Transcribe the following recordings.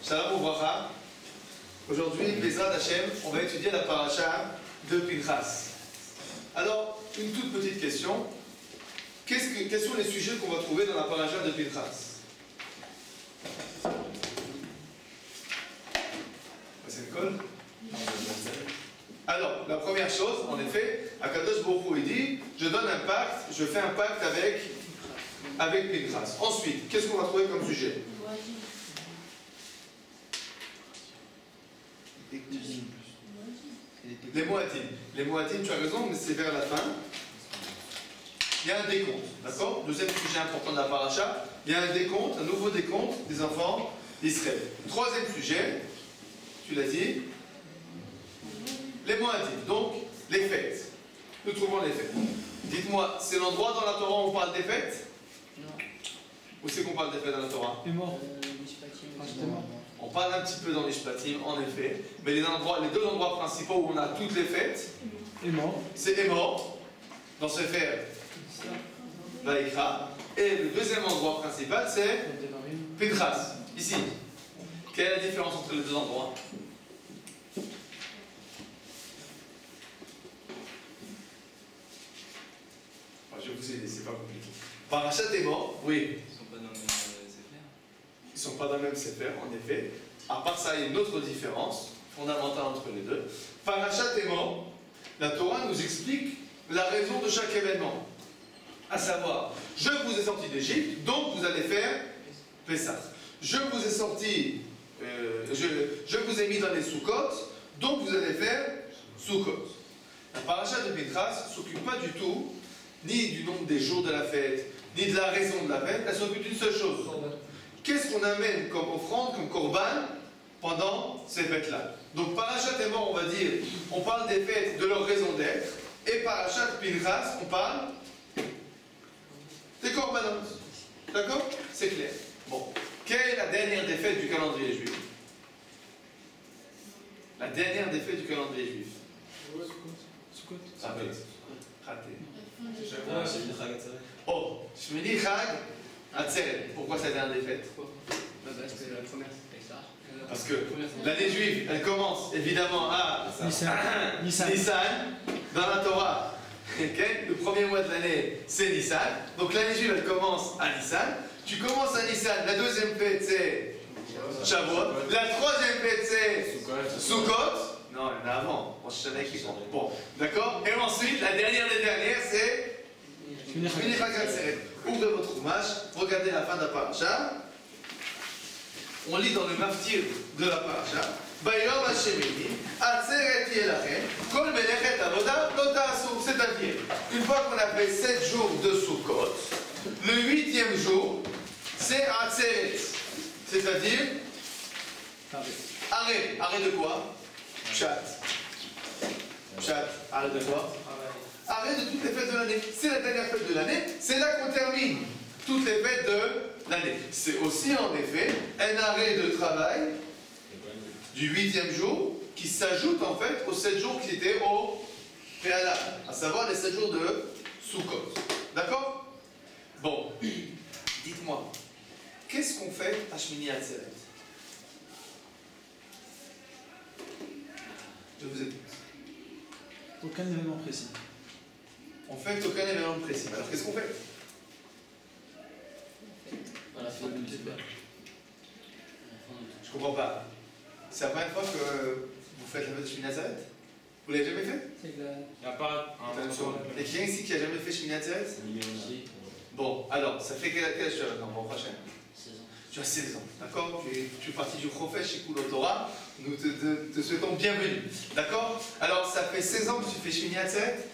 Shalom Ouvracha. Aujourd'hui, Bezrat Hashem, on va étudier la paracha de Pinchas. Alors, une toute petite question. Quels sont les sujets qu'on va trouver dans la paracha de Pinchas? C'est une colle? Alors, la première chose, en effet, Akadosh Baruch Hu, il dit, je donne un pacte, je fais un pacte avec Pinchas. Ensuite, qu'est-ce qu'on va trouver comme sujet? Les Moadim. Les Moadim, tu as raison, mais c'est vers la fin. Il y a un décompte, d'accord? Deuxième sujet important de la paracha, il y a un décompte, un nouveau décompte des enfants d'Israël. Troisième sujet, tu l'as dit, les Moadim, donc les fêtes. Nous trouvons les fêtes. Dites-moi, c'est l'endroit dans la Torah où on parle des fêtes? Non. Où c'est qu'on parle des fêtes dans la Torah? On parle un petit peu dans les Mishpatim, en effet, mais les deux endroits principaux où on a toutes les fêtes, c'est Émor, dans Sefer Vaïkra, et le deuxième endroit principal, c'est Pinchas, ici. Quelle est la différence entre les deux endroits? Je vais vous aider, c'est pas compliqué. Parachat Émor, oui. Ils ne sont pas dans le même Sefer, en effet. À part ça, il y a une autre différence fondamentale entre les deux. Parachat Émor, la Torah nous explique la raison de chaque événement. À savoir, je vous ai sorti d'Égypte, donc vous allez faire Pessah. Je vous ai sorti, je vous ai mis dans les Sukkot, donc vous allez faire Sukkot. La parachat de Pinchas ne s'occupe pas du tout, ni du nombre des jours de la fête, ni de la raison de la fête, elle s'occupe d'une seule chose. Qu'est-ce qu'on amène comme offrande, comme korban, pendant ces fêtes-là? Donc, parachat Émor, on va dire, on parle des fêtes, de leur raison d'être, et parachat Pinchas, on parle des korbanot. D'accord? C'est clair. Bon. Quelle est la dernière des fêtes du calendrier juif? La dernière des fêtes du calendrier juif. Raté. Oh, je me dis Chag Atzeret. Pourquoi c'est la dernière des fêtes? Parce que l'année juive, elle commence évidemment à Nissan, dans la Torah. Okay? Le premier mois de l'année, c'est Nissan. Donc l'année juive, elle commence à Nissan. Tu commences à Nissan, la deuxième fête, c'est Shavuot. La troisième fête, c'est Sukkot. Non, il y en a avant. Bon, d'accord? Et ensuite, la dernière des dernières, c'est Shmini Chag Atzeret. Ouvrez votre Chumash, regardez la fin de la paracha. On lit dans le maftir de la paracha. Bayom Hashemini, Atzeret Yelachem, Kol Melechet Avoda Lo Ta'asu. C'est-à-dire, une fois qu'on a fait 7 jours de Sukkot, le 8e jour, c'est Atzeret. C'est-à-dire, arrêt. Arrêt de quoi? Pshat. Arrêt de quoi? Arrêt de toutes les fêtes de l'année. C'est la dernière fête de l'année, c'est là qu'on termine toutes les fêtes de l'année. C'est aussi en effet un arrêt de travail du 8e jour qui s'ajoute en fait aux 7 jours qui étaient au préalable, à savoir les 7 jours de Sukkot. D'accord? Bon, dites-moi, qu'est-ce qu'on fait à Shmini Atzeret? Je vous écoute. Aucun événement précis. On fait aucun événement précis. Alors qu'est-ce qu'on fait? Je comprends pas. C'est la première fois que vous faites la fête de Shmini Atzeret? Vous l'avez jamais fait? Il n'y a pas un. Et quelqu'un ici qui a jamais fait Shmini Atzeret? Bon, alors, ça fait quel âge tu as maintenant, bon, prochain? 16 ans. Tu as 16 ans, d'accord? Tu es parti du Chofesh chez Koulot Torah. Nous te souhaitons bienvenue, d'accord? Alors, ça fait 16 ans que tu fais Shmini Atzeret?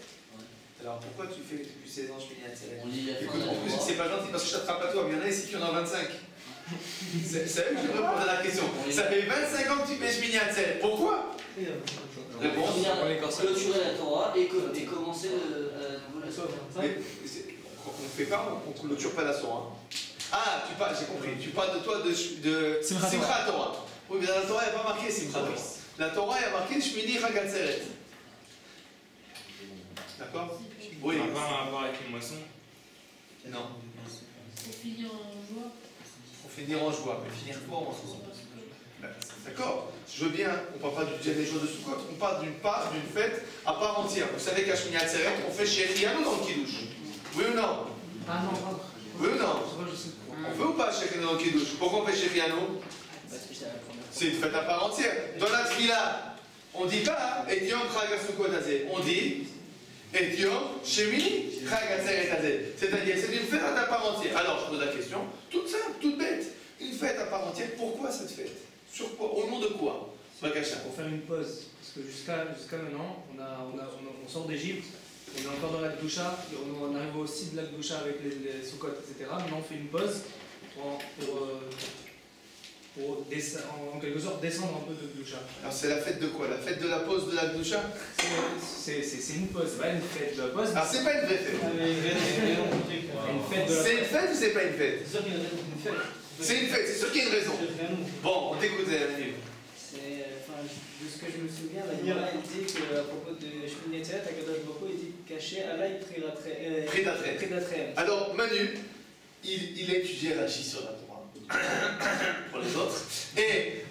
Alors pourquoi tu fais depuis 16 ans Shmini Atzeret? Écoute, en plus c'est pas gentil parce que je t'attrape à toi, mais il y en a ici qui en ont 25. C'est eux que je répondre à la question. Ça fait 25 ans que tu fais Shmini Atzeret. Pourquoi? Réponse. Clôturer la Torah et commencer à nouveau la Torah. On ne fait pas, on ne clôture pas la Torah. Ah, j'ai compris. Tu parles de toi de Simchat Torah. Oui, mais dans la Torah il n'y a pas marqué Simchat Torah. La Torah il y a marqué Shmini Chag Atzeret. D'accord? Oui. Ça n'a pas un rapport avec une moisson? Non. Pour finir en joie. Pour finir en joie, mais finir fort en soi. Ben, d'accord, je veux bien, on ne parle pas du dernier jour de Sukkot, on parle d'une fête à part entière. Vous savez qu'à Shmini Atzeret, on fait Shechianu dans le Kiddush. Oui ou non? Ah non, pardon. Oui ou non? Je sais pas. On fait ou pas Shechianu dans le Kiddush? Pourquoi on fait Shechianu? Parce que c'est la première fois. C'est une fête à part entière. Dans la Tfila, on ne dit pas Etiom Chag Sukkot Hazeh, on dit Etiom Shemini Chag Atzeret Hazeh. C'est-à-dire, c'est une fête à part entière. Alors, je pose la question, toute simple, toute bête. Une fête à part entière, pourquoi cette fête? Sur quoi? Au nom de quoi? Bakacha. Pour faire une pause. Parce que jusqu'à maintenant, on sort d'Égypte, on est encore dans la Gdoucha, on arrive aussi de la Gdoucha avec les Sukkot, etc. Maintenant, on fait une pause pour en quelque sorte descendre un peu de Gdoucha. Alors, c'est la fête de quoi? La fête de la pause de la Gdoucha? C'est une pause, c'est pas une fête de la pause. Alors, c'est pas une vraie fête. Une fête de la C'est une fête ou c'est pas une fête? C'est sûr qu'il y a une fête. C'est une fête, c'est sûr qu'il y a une raison. Bon, on t'écoute, Annie. Enfin, de ce que je me souviens, la Gemara elle dit qu'à propos de Shmini Atzeret, Akadosh Baruch Hu était caché à l'aïe Prédatrem. Alors, Manu, il a étudié Rashi sur la Torah, pour les autres, et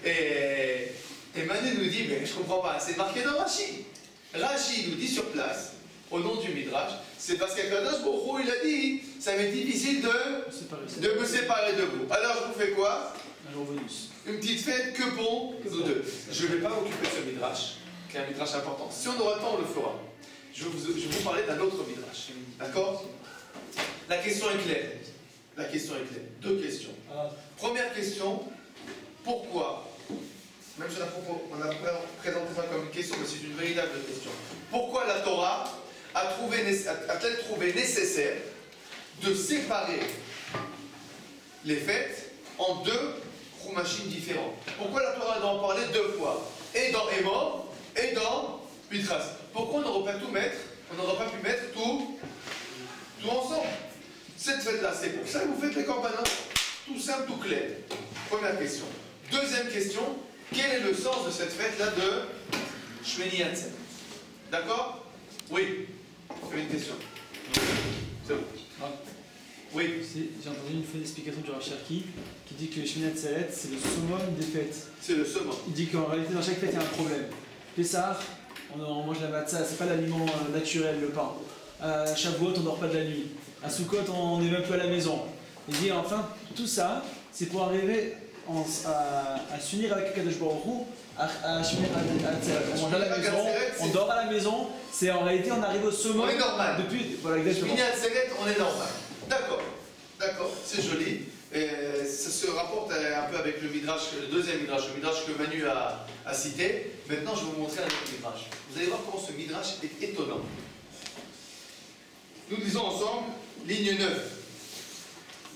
Manu nous dit, mais je comprends pas, c'est marqué dans Rashi. Rashi nous dit sur place, au nom du Midrash, c'est parce qu'Akadosh Baruch Hu, il a dit, ça m'est difficile de me séparer de vous. Alors, je vous fais quoi? Un jour bonus. Une petite fête que pour nous deux. Je ne vais pas m'occuper de ce Midrash, qui est un Midrash important. Si on aura le temps, on le fera. Je vais vous parler d'un autre Midrash. D'accord? La question est claire. La question est claire. Deux questions. Première question, pourquoi? Même si on a présenté ça comme une question, mais c'est une véritable question. Pourquoi la Torah a-t-elle trouvé nécessaire de séparer les fêtes en deux machines différentes? Pourquoi la Torah doit en parler deux fois? Et dans Emor, et dans Pitras. Pourquoi on n'aurait pas pu mettre tout ensemble? Cette fête-là, c'est pour ça que vous faites les corbanotes. Tout simple, tout clair. Première question. Deuxième question, quel est le sens de cette fête-là de Shmini Atzeret? D'accord? Oui. Vous avez une question? C'est bon. Oui. J'ai entendu une fois l'explication du Rav Cherki qui dit que Shmini Atzeret c'est le summum des fêtes. C'est le summum. Il dit qu'en réalité dans chaque fête il y a un problème. Pessah, on mange la matzah, c'est pas l'aliment naturel, le pain. À Shavuot, on dort pas de la nuit. À Sukkot, on n'est même plus à la maison. Il dit enfin, tout ça, c'est pour arriver à s'unir avec Akadosh Baruch Hu, à Shmini Atzeret. On mange à la maison, on dort à la maison, c'est en réalité on arrive au summum. On est normal. Depuis, voilà, exactement. Shmini Atzeret, on est normal. D'accord, c'est joli. Ça se rapporte un peu avec le deuxième midrash, le midrash que Manu a cité. Maintenant, je vais vous montrer un autre midrash. Vous allez voir comment ce midrash est étonnant. Nous disons ensemble, ligne 9.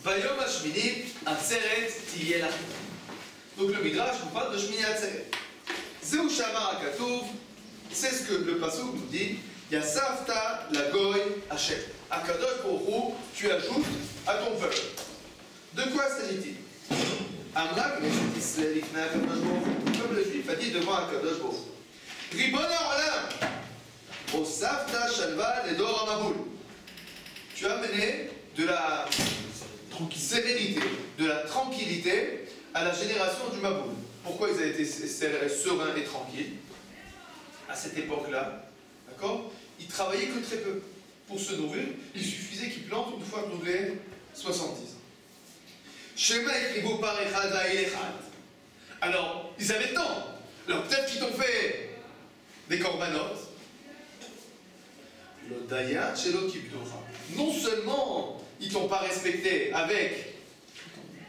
Vayom Hashmini Atzeret Tiyeh Lachem. Donc le midrash vous parle de Shmini Atzeret. Zeu Shamar HaKatuv, c'est ce que le pasuk nous dit. Yasavta la goy Hashem. Akadosh Baruch Hu, tu ajoutes à ton peuple. De quoi s'agit-il? Amra, comme le juif a dit devant Akadosh Baruch Hu. Ribon HaOlam, Osavta Shalva Ledor HaMabul. Tu as amené de la sérénité, de la tranquillité à la génération du Maboul. Pourquoi ils ont été sereins et tranquilles à cette époque-là? D'accord? Ils travaillaient que très peu. Pour se nourrir, il suffisait qu'ils plantent une fois tous les 70 ans. Shema écrivaux par Echad à Echad. Alors, ils avaient le temps. Alors, peut-être qu'ils t'ont fait des corbanotes. L'odaya Chelo Kibdora. Non seulement ils t'ont pas respecté avec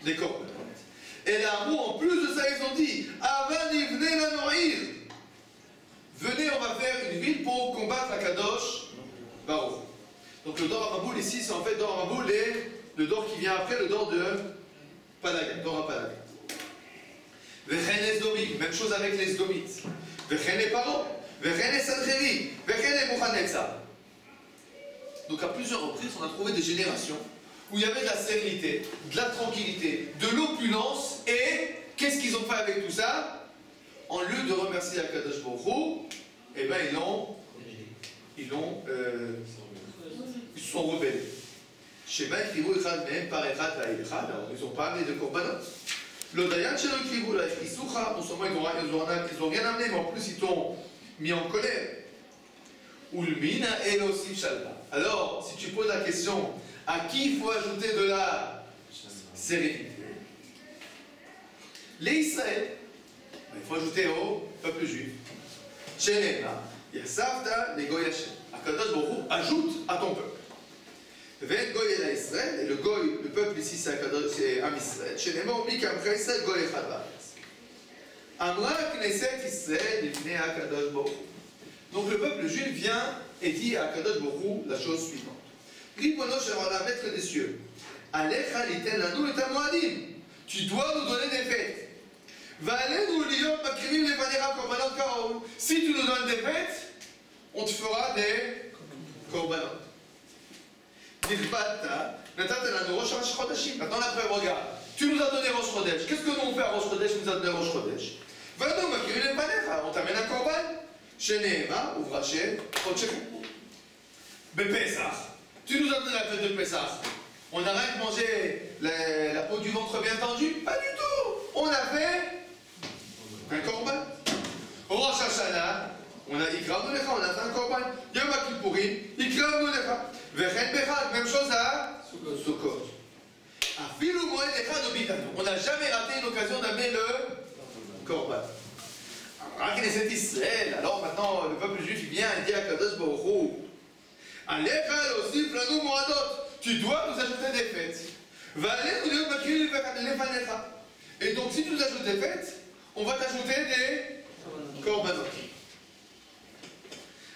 des corbanotes, et l'amour, en plus de ça, ils ont dit Avani venez la nourrir. Venez, on va faire une ville pour combattre la Kadosh Baruch. Donc le Dor HaMaboul ici, c'est en fait Dor HaMaboul et le Dor qui vient après, le Dor de Palaga, Dor HaPalaga. Vechen Esdomim, même chose avec les Esdomites. Vechen Paro, Vechen Sancheri, Vechen Mouchanetza. Donc à plusieurs reprises, on a trouvé des générations où il y avait de la sérénité, de la tranquillité, de l'opulence, et qu'est-ce qu'ils ont fait avec tout ça? En lieu de remercier Akadosh Baruch Hu, eh ben ils se sont rebellés. Shema Krivu Echad Mehem par Echad Va'Echad, alors ils n'ont pas amené de korbanot. L'Odayan chez le Kriboula, ils soucha, non seulement ils n'ont rien amené, mais en plus ils t'ont mis en colère. Ulmina et aussi Shalba. Alors, si tu poses la question, à qui il faut ajouter de la sérénité? Les Israël, il faut ajouter au peuple juif. Chez Nema, Yassavta, les Goy Hashem. Akadosh Baruch Hu ajoute à ton peuple. Ven Goy el Israël, et le Goy, le peuple ici c'est Am Israël. Chez Nema, on dit qu'Amra Israël, Goy Echad Ba'aretz. Amra Knesset Israël, Livnei Akadosh Baruch Hu. Donc le peuple juif vient et dit à Akadosh Baruch Hu la chose suivante. Ribono shel olam, maître des cieux, Alecha liten lanu et hamoadim. Tu dois nous donner des fêtes. Va'alenu liyot makrimin lefanera korbanot karaoul. Si tu nous donnes des fêtes, on te fera des korbanot. Dilbata natata lanu rosh chodeshim. Maintenant la preuve, regarde. Tu nous as donné Rosh Chodesh. Qu'est-ce que nous on fait à Rosh Chodesh? Tu nous as donné Rosh Chodesh. Va'alenu makrimin lefanera. On t'amène un korban. Sheneema ouvraché chodshechem. Bepesach. Tu nous as donné la fête de Pessah. On a rien que mangé la peau du ventre bien tendue? Pas du tout. On a fait un korban. Rosh Hashanah, on a Ikram Nolecha, on a fait un korban. Yom Kippourim, Ikram Nolecha. Vechen Bechad, même chose à Sukkot. Afilu Moed Echad Obitanu. On n'a jamais raté une occasion d'amener le korban. Alors maintenant, le peuple juif vient et dit à Kadosh Baruch Hu, Alecha aussi Flanu Moadot. Tu dois nous ajouter des fêtes. Et donc, si tu nous ajoutes des fêtes, on va t'ajouter des korbanot.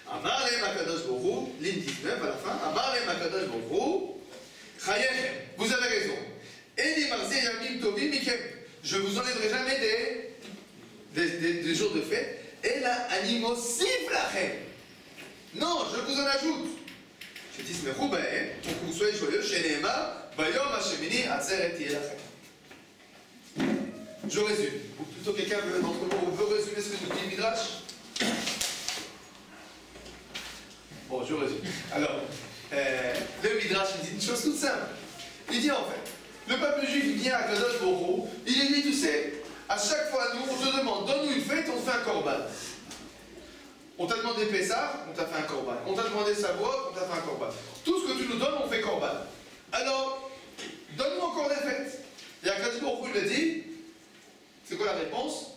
Amar lehem Akadosh Baruch Hu, ligne 19 à la fin. Amar lehem Akadosh Baruch Hu, Chayechem, vous avez raison. Eni marzi yamim tovim mikem. Je vous enlèverai jamais des jours de fête. Et la animosif lachem. Non, je vous en ajoute. Je dis, mais Roubaix, pour que vous soyez joyeux, chez Néma, Bayom Hashemini, Atzeret Yelachem. Je résume. Ou plutôt quelqu'un d'entre vous veut résumer ce que nous dit le Midrash? Bon, je résume. Alors, le Midrash il dit une chose toute simple. Il dit en fait, le peuple juif vient à Kadosh Baruch Hu, il dit, tu sais, à chaque fois, nous, on te demande, donne-nous une fête, on te fait un korban. On t'a demandé Pessah, on t'a fait un korban. On t'a demandé Shavuot, on t'a fait un korban. Tout ce que tu nous donnes, on fait korban. Alors, donne-nous encore des fêtes. Et Akadosh Baruch Hu lui a dit, c'est quoi la réponse?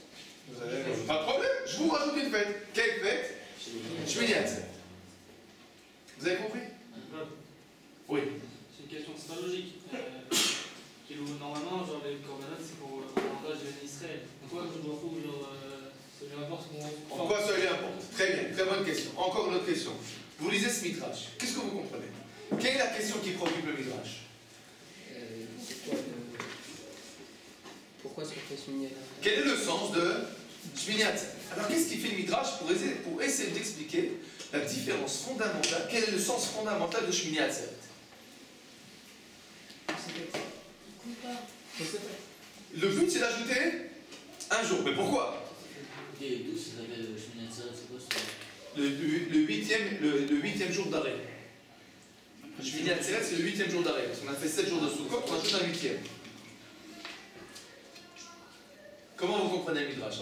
Pas de problème, je vous rajoute une fête. Quelle fête? Shmini Atzeret. Vous avez compris? Oui. C'est une question, c'est pas logique. Normalement, genre les korbanot, c'est pour l'avantage de Israël. Pourquoi je dois faire genre ça lui importe En quoi ça lui importe? Très bien, très bonne question. Encore une autre question. Vous lisez ce Midrash. Qu'est-ce que vous comprenez? Quelle est la question qui préoccupe le Midrash? Pourquoi est-ce qu'on fait Shmini Atzeret? Quel est le sens de Shmini Atzeret? Alors qu'est-ce qui fait le Midrash pour essayer d'expliquer la différence fondamentale? Quel est le sens fondamental de Shmini Atzeret? Le but c'est d'ajouter un jour. Mais pourquoi? Et d'où ça s'appelle Shmini Atzeret? C'est quoi ça? Le huitième jour d'arrêt. Shmini Atzeret c'est le 8e jour d'arrêt. Parce qu'on a fait 7 jours de Sukkot, on ajoute un 8e. Comment vous comprenez le Midrash?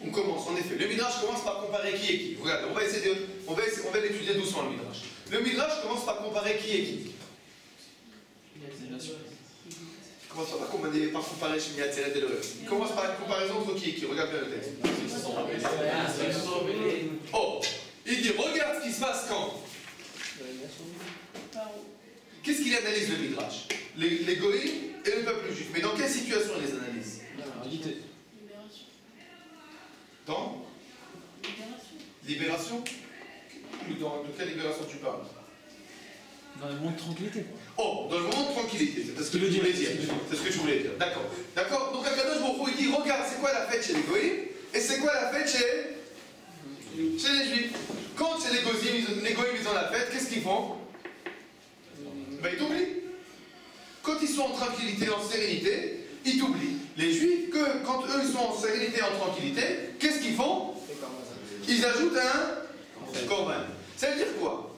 On commence, en effet. Le Midrash commence par comparer qui est qui. Regardez, on va l'étudier doucement, le Midrash. Le Midrash commence par comparer qui est qui. Il commence par comparer Shmini Atzeret et le reste. Il commence par une comparaison entre qui et qui. Regarde bien le texte. Oh, il dit, regarde ce qui se passe quand. Qu'est-ce qu'il analyse le Midrash? Les goïms et le peuple juif. Mais dans quelle situation il les analyse? Dans libération. De quelle libération tu parles? Dans le moment de tranquillité. Oh, dans le moment de tranquillité, c'est ce que tu voulais dire. C'est ce que tu voulais dire. D'accord. D'accord. Donc Akadosh Baruch Hu il dit, regarde, c'est quoi la fête chez les goïms et c'est quoi la fête chez les juifs. Quand chez les goïms ils ont la fête, qu'est-ce qu'ils font? Ben ils t'oublient. Quand ils sont en tranquillité, en sérénité, ils t'oublient. Les juifs, quand eux ils sont en sérénité, en tranquillité, qu'est-ce qu'ils font? Ils ajoutent un korban. Ça veut dire quoi?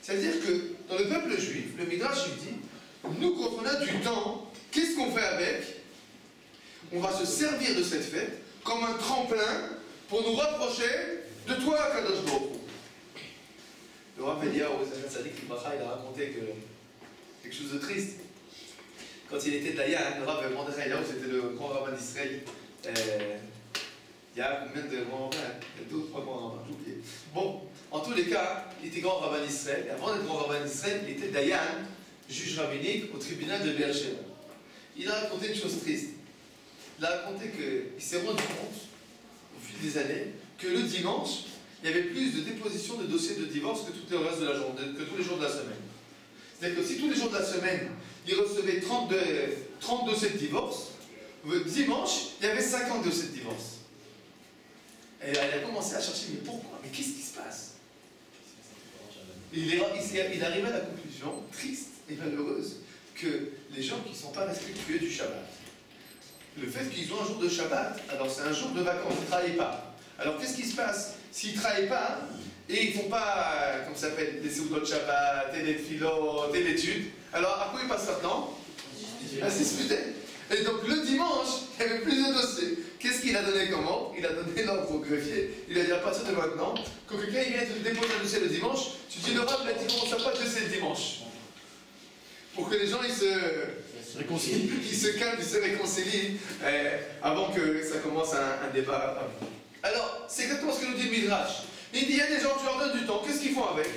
C'est-à-dire que dans le peuple juif, le Midrash lui dit, nous quand on a du temps, qu'est-ce qu'on fait avec? On va se servir de cette fête comme un tremplin pour nous rapprocher de toi, Kadosh Baruch Hu. Le Rav Eliyahu Zachatzaddik Libracha, il a raconté quelque chose de triste. Quand il était Dayan, le Rav Mordechai Eliyahu, c'était le grand rabbin d'Israël. Il y a combien de grands rabbins? Il y a 2 ou 3 grands rabbins, j'ai oublié. Bon, en tous les cas, il était grand rabbin d'Israël. Et avant d'être grand rabbin d'Israël, il était Dayan, juge rabbinique au tribunal de Beersheba. Il a raconté une chose triste. Il a raconté qu'il s'est rendu compte, au fil des années, que le dimanche, il y avait plus de dépositions de dossiers de divorce que tout le reste de la journée, que tous les jours de la semaine. C'est-à-dire que si tous les jours de la semaine, il recevait 30 dossiers de divorce, dimanche, il y avait 50 dossiers de divorce. Et elle a commencé à chercher, mais pourquoi? Mais qu'est-ce qui se passe? Il arrive à la conclusion, triste et malheureuse, que les gens qui ne sont pas respectueux du Shabbat, le fait qu'ils ont un jour de Shabbat, alors c'est un jour de vacances, ils ne travaillent pas. Alors qu'est-ce qui se passe? S'ils ne travaillent pas, et ils ne font pas, comme ça s'appelle, des seudot de Shabbat, et des philo, et l'étude, alors à quoi ils passent leur temps? À se disputer. Et donc le dimanche, il y avait plus de dossiers. Qu'est-ce qu'il a donné comme ordre? Il a donné l'ordre au greffier. Il a dit à partir de maintenant, quand quelqu'un vient te déposer un dossier le dimanche, tu dis le Rav il a dit comment ça pas de dossier le dimanche. Pour que les gens ils se réconcilient, ils se calment, ils se réconcilient avant que ça commence un débat. Alors, c'est exactement ce que nous dit le Midrash. Il dit il y a des gens, tu leur donnes du temps, qu'est-ce qu'ils font avec?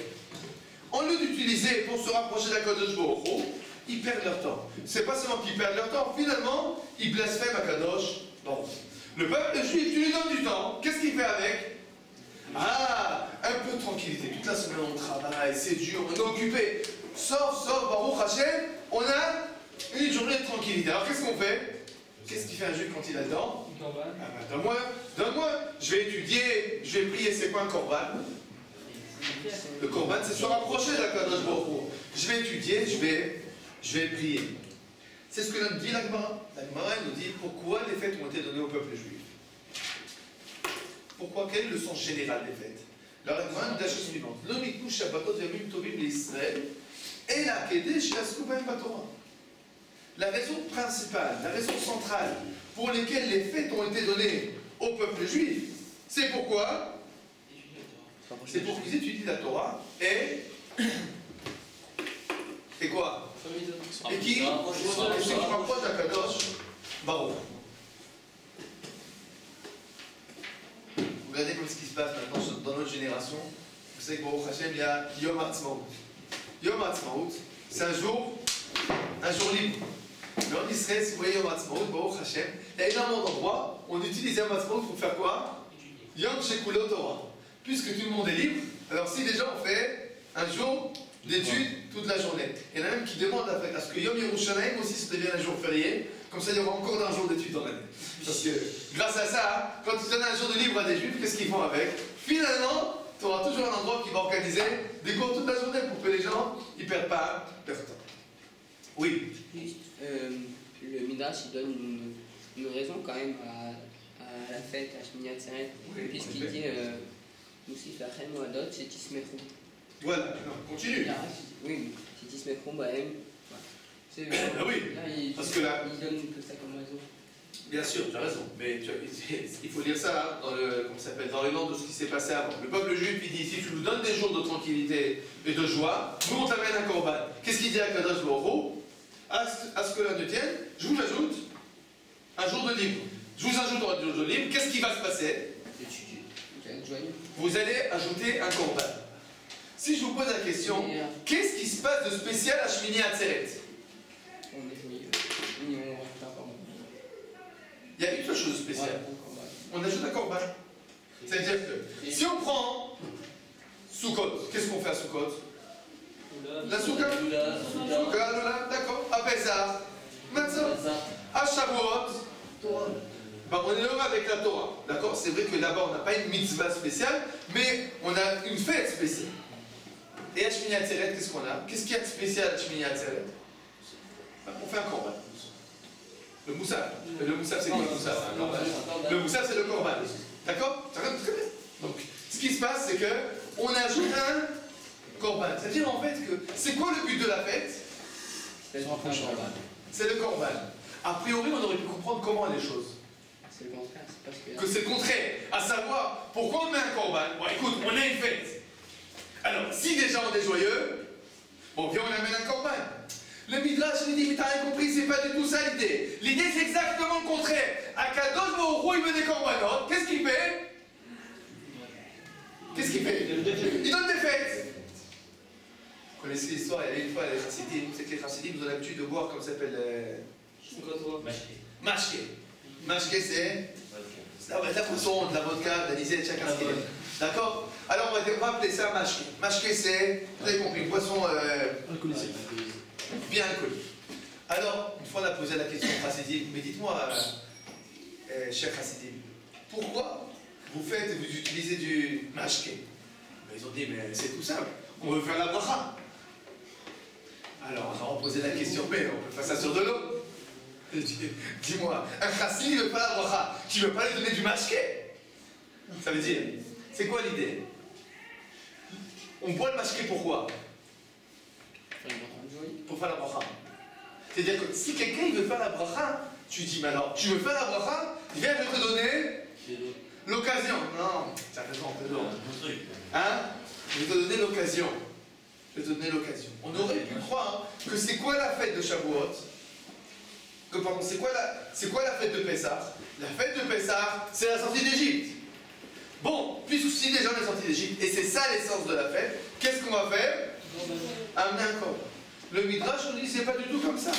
En lieu d'utiliser pour se rapprocher d'Akadosh Baruch Hu, ils perdent leur temps. C'est pas seulement qu'ils perdent leur temps, finalement, ils blasphèment Akadosh Baruch Hu. Le peuple juif, tu lui donnes du temps, qu'est-ce qu'il fait avec? Ah, un peu de tranquillité. Toute la semaine on travaille, c'est dur, on est occupé. Sauf, Baruch Hashem, on a une journée de tranquillité. Alors qu'est-ce qu'on fait? Qu'est-ce qu'il fait un juif quand il a le temps? Ah ben, donne-moi, je vais étudier, je vais prier, c'est quoi un korban? Le korban, c'est se rapprocher d'Akadosh Baruch Hu. Je vais étudier, je vais prier. C'est ce que nous dit l'Agmara. L'Agmara nous dit pourquoi les fêtes ont été données au peuple juif. Pourquoi? Quel est le sens général des fêtes? Alors l'Agmara nous dit la chose suivante. Lo niknu shabbatot v'yamim tovim l'Israël et la kedesh yasku b'hem b'Torah. La raison principale, la raison centrale pour laquelle les fêtes ont été données au peuple juif, c'est pourquoi? C'est pour qu'ils étudient la Torah et quoi? Et qui se rapproche d'Akadosh Baruch. Vous regardez comme ce qui se passe maintenant dans notre génération. Vous savez que Baruch Hashem, il y a Yom Ha'atzmaut. Yom Ha'atzmaut, c'est un jour libre. Mais en Israël, si vous voyez Yom Ha'atzmaut, Baruch Hashem, il y a énormément d'endroits où on utilise Yom Ha'atzmaut pour faire quoi? Yom Shekulo Torah. Puisque tout le monde est libre, alors si les gens ont fait un jour d'études toute la journée, il y en a même qui demandent à ce que Yom Yerushalayim aussi se devienne un jour férié, comme ça il y aura encore un jour d'études dans l'année. Parce que grâce à ça, quand tu donnes un jour de libre à des juifs, qu'est-ce qu'ils font avec? Finalement, tu auras toujours un endroit qui va organiser des cours toute la journée pour que les gens ne perdent pas leur temps. Oui. Juste, le Midrash il donne une raison quand même à la fête, à Shmini Atzeret, puisqu'il dit Moussif Lachem ou Adot, c'est Tismechou. Voilà, continue. Oui, c'est Tismechou, Bahem. Ah oui, là, parce que là. Il donne que ça comme raison. Bien sûr, tu as raison, mais il faut lire ça dans le nom de ce qui s'est passé avant. Le peuple juif, il dit, si tu nous donnes des jours de tranquillité et de joie, nous on t'amène un korban. Qu'est-ce qu'il dit à Kadosh Baruch Hu? À ce que l'un ne tienne, je vous ajoute un jour de libre. Je vous ajoute un jour de libre, qu'est-ce qui va se passer? Vous allez ajouter un korban. Si je vous pose la question, qu'est-ce qui se passe de spécial à Shmini Atzeret? Il y a une seule chose spéciale. On ajoute un korban. C'est-à-dire que si on prend Sukkot, qu'est-ce qu'on fait à Sukkot? La Soukha. Soukha, d'accord. À Pessah, Matzah. À Shavuot, on est heureux avec la Torah. D'accord? C'est vrai que là-bas on n'a pas une mitzvah spéciale, mais on a une fête spéciale. Et à Shmini Atzeret, qu'est-ce qu'on a? Qu'est-ce qu'il y a de spécial à Shmini Atzeret? On fait un korban. Le moussaf. Le moussaf, c'est quoi le moussaf? Le moussaf, c'est le korban. D'accord? Ça va très bien. Donc, ce qui se passe, c'est qu'on ajoute Corban. C'est-à-dire en fait que c'est quoi le but de la fête? C'est le corban. C'est le corban. A priori, on aurait pu comprendre comment les choses. C'est le contraire, c'est parce que... Que c'est le contraire. À savoir, pourquoi on met un corban? Bon, écoute, on a une fête. Alors, si déjà on est joyeux, bon, viens, on amène un corban. Le Midrash lui dit, mais t'as rien compris, c'est pas du tout ça l'idée. L'idée, c'est exactement le contraire. Akadosh Baruch Hu, il met des corbanotes. Qu'est-ce qu'il fait? Qu'est-ce qu'il fait? Il donne des fêtes. Vous connaissez l'histoire, il y avait une fois les chassidim, c'est que les chassidim ont l'habitude de boire, comme ça s'appelle. Mashke. Mashke, c'est la boisson, de la vodka, de la nisette, chacun ce qu'il aime. D'accord? Alors on va appeler ça mashke. Mashke, c'est, vous avez compris, une boisson Alcoolisé. bien alcoolique. Alors, une fois on a posé la question au chassidim, mais dites-moi, cher chassidim, pourquoi vous faites et vous utilisez du mashke? Ils ont dit, mais c'est tout simple, on veut faire la bracha. Alors, on a reposé la question, mais on peut faire ça sur de l'eau. Dis-moi, un chassid ne veut pas la bracha, tu ne veux pas lui donner du mashke? Ça veut dire, c'est quoi l'idée? On boit le mashke pourquoi? Pour faire la bracha. C'est-à-dire que si quelqu'un il veut faire la bracha, tu dis, mais alors, tu veux faire la bracha? Viens, je vais te donner l'occasion. Non, tu as raison, hein? Je vais te donner l'occasion. Je vais te donner l'occasion. On aurait pu croire que c'est quoi la fête de Shavuot? Que pardon, c'est quoi la fête de Pessah? La fête de Pessah, c'est la sortie d'Égypte. Bon, puisque si déjà on est sorti d'Égypte, et c'est ça l'essence de la fête, qu'est-ce qu'on va faire? Amener un corps. Le Midrash nous dit c'est pas du tout comme ça.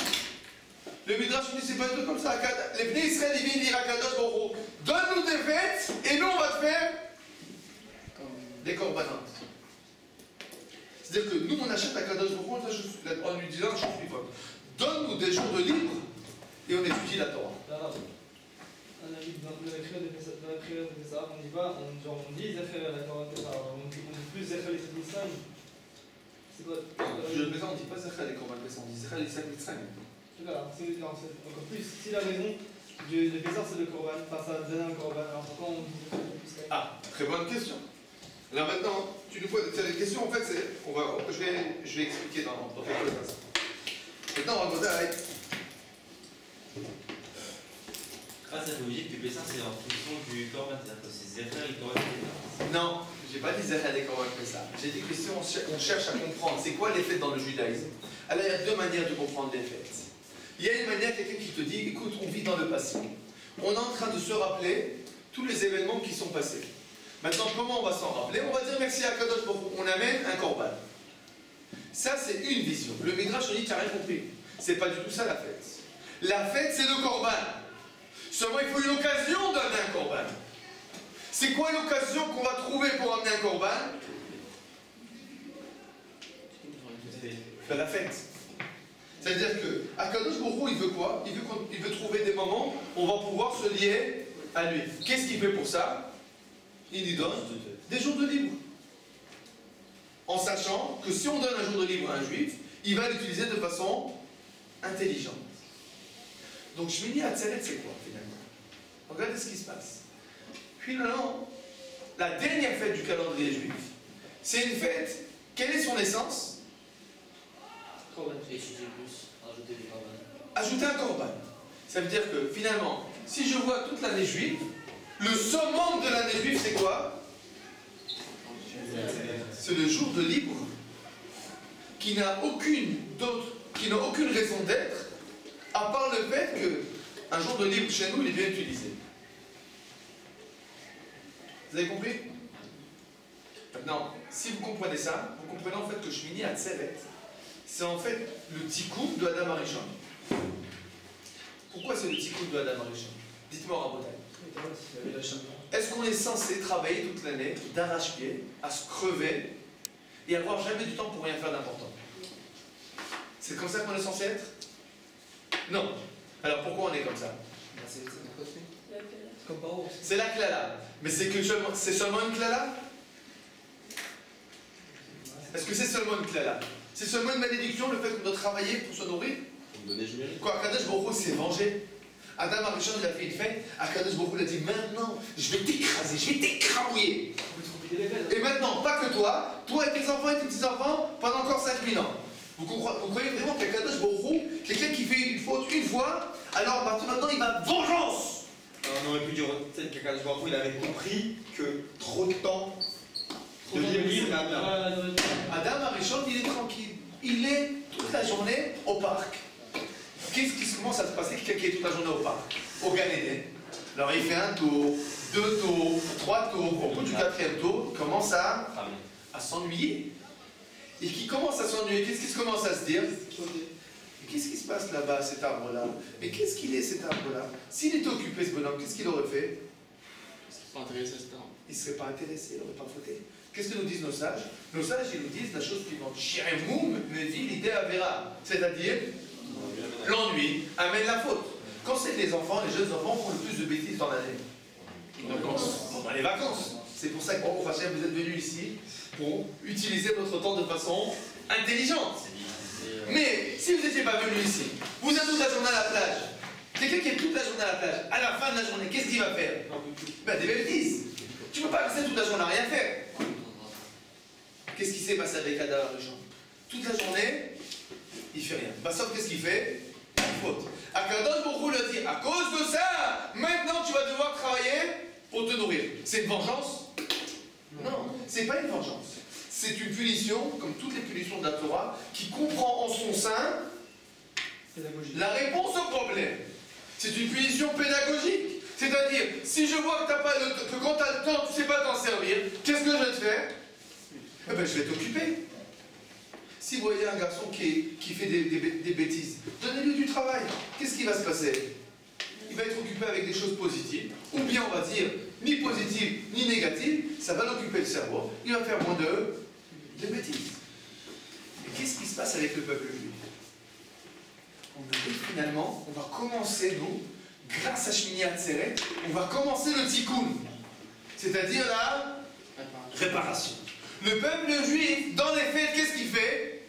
Le Midrash nous dit c'est pas du tout comme ça. Les Bnei Israël ils viennent dire à Kadosh Baruch Hu, donne-nous des fêtes, et nous on va te faire des corbanotes. C'est-à-dire que nous, on achète à Kadosh Baruch Hu en lui disant, je suis pas. Donne-nous des jours de libre et on étudie la Torah. Dans la prière de Pessah, on dit pas, on dit Zecher à la Torah, on dit plus Zecher les Mitzrayim. C'est quoi? Je le présente, on ne dit pas Zecher les Korban Pessah, on dit Zecher les Mitzrayim. Voilà, c'est encore plus. Si la raison de Pessah c'est le Korban, enfin ça donne un Korban, alors pourquoi on dit Zecher les Mitzrayim? Ah, très bonne question. Alors maintenant, tu nous poses cette question, en fait, je vais expliquer dans quelques instants. Maintenant, on va demander à Ah, ça veut dire que Pessah c'est en fonction du Korban, c'est-à-dire que c'est Zecher et Korban. Non, j'ai pas dit Zecher et Korban Pessah. J'ai dit que si on cherche à comprendre c'est quoi les fêtes dans le judaïsme, alors il y a deux manières de comprendre les fêtes. Il y a une manière, quelqu'un qui te dit, écoute, on vit dans le passé. On est en train de se rappeler tous les événements qui sont passés. Maintenant, comment on va s'en rappeler? On va dire merci à Kadosh Baruch Hu, on amène un korban. Ça, c'est une vision. Le Midrash nous dit, tu n'as rien compris. C'est pas du tout ça la fête. La fête, c'est le korban. Seulement, il faut une occasion d'amener un korban. C'est quoi l'occasion qu'on va trouver pour amener un korban? La fête. C'est-à-dire que Akadosh Baruch Hu, il veut quoi? Il veut trouver des moments où on va pouvoir se lier à lui. Qu'est-ce qu'il fait pour ça? Il lui donne des jours de libre. En sachant que si on donne un jour de libre à un juif, il va l'utiliser de façon intelligente. Donc Shmini Atzeret, c'est quoi finalement? Regardez ce qui se passe. Finalement, la dernière fête du calendrier juif, c'est une fête. Quelle est son essence? Étudier plus, rajouter des korban. Ajouter un korban. Ça veut dire que finalement, si je vois toute l'année juive, le summum de l'année juive, c'est quoi? C'est le jour de libre qui n'a aucune raison d'être, à part le fait qu'un jour de libre chez nous, il est bien utilisé. Vous avez compris? Maintenant, si vous comprenez ça, vous comprenez en fait que Shmini Atzeret, c'est en fait le tikkun de Adam Arishon. Pourquoi c'est le tikkun de Adam Arishon? Dites-moi, Rabotai. Est-ce qu'on est censé travailler toute l'année d'arrache-pied, à se crever et avoir jamais du temps pour rien faire d'important? C'est comme ça qu'on est censé être? Non. Alors pourquoi on est comme ça? C'est la klala. Mais c'est seulement une klala? Est-ce que c'est seulement une klala? C'est seulement une malédiction, le fait qu'on doit travailler pour se nourrir? Quoi, Kadosh Baruch Hu s'est vengé. Adam Arishon, il a fait une fête. Kadosh Baruch Hu, il a dit, maintenant, je vais t'écraser, je vais t'écrabouiller. Et maintenant, pas que toi et tes enfants et tes petits-enfants, pendant encore 5000 ans. Vous croyez vraiment qu'Akadosh Baruch Hu, quelqu'un qui fait une faute une fois, alors à partir de maintenant il va vengeance. On aurait pu dire peut-être qu'Akadosh Baruch Hu, il avait compris que trop de temps de libre, c'est pas bien. Adam Arishon, il est tranquille. Il est toute la journée au parc. Qu'est-ce qui commence à se passer quelqu'un qui est toute la journée au parc? Au Gan Eden. Alors il fait un tour, 2 tours, 3 tours. Au bout du 4e tour, il commence à s'ennuyer. Et qui commence à s'ennuyer, qu'est-ce qui commence à se dire? Mais qu'est-ce qui se passe là-bas, cet arbre-là? Mais qu'est-ce qu'il est, cet arbre-là? S'il était occupé, ce bonhomme, qu'est-ce qu'il aurait fait? Pas intéressé à cet arbre. Il ne serait pas intéressé, il n'aurait pas fauté. Qu'est-ce que nous disent nos sages? Nos sages, ils nous disent la chose suivante. Shiremoum me dit l'idée avera. C'est-à-dire, l'ennui amène la faute. Quand c'est que les enfants, les jeunes enfants font le plus de bêtises dans l'année? Dans les vacances. C'est pour ça que, vous êtes venus ici pour utiliser votre temps de façon intelligente. Mais si vous n'étiez pas venus ici, vous êtes toute la journée à la plage. Quelqu'un qui est toute la journée à la plage, à la fin de la journée, qu'est-ce qu'il va faire? Ben, des bêtises. Tu ne peux pas rester toute la journée à rien faire. Qu'est-ce qui s'est passé avec Adam Arishon? Toute la journée, il ne fait rien. Bah, sauf qu'est-ce qu'il fait? Il faute. Akadosh Baruch Hu le dit, à cause de ça, maintenant tu vas devoir travailler pour te nourrir. C'est une vengeance? Non, c'est pas une vengeance. C'est une punition, comme toutes les punitions de la Torah, qui comprend en son sein la réponse au problème. C'est une punition pédagogique. C'est-à-dire, si je vois que quand tu as le temps, tu ne sais pas t'en servir, qu'est-ce que je vais te faire? Eh ben, je vais t'occuper. Si vous voyez un garçon qui fait des bêtises, donnez-lui du travail. Qu'est-ce qui va se passer? Il va être occupé avec des choses positives, ou bien on va dire, ni positives, ni négatives, ça va l'occuper le cerveau, il va faire moins de bêtises. Et qu'est-ce qui se passe avec le peuple juif? Finalement, on va commencer, nous, grâce à Shmini Atzeret, on va commencer le tikkun, c'est-à-dire la réparation. Le peuple juif, dans les fêtes, qu'est-ce qu'il fait?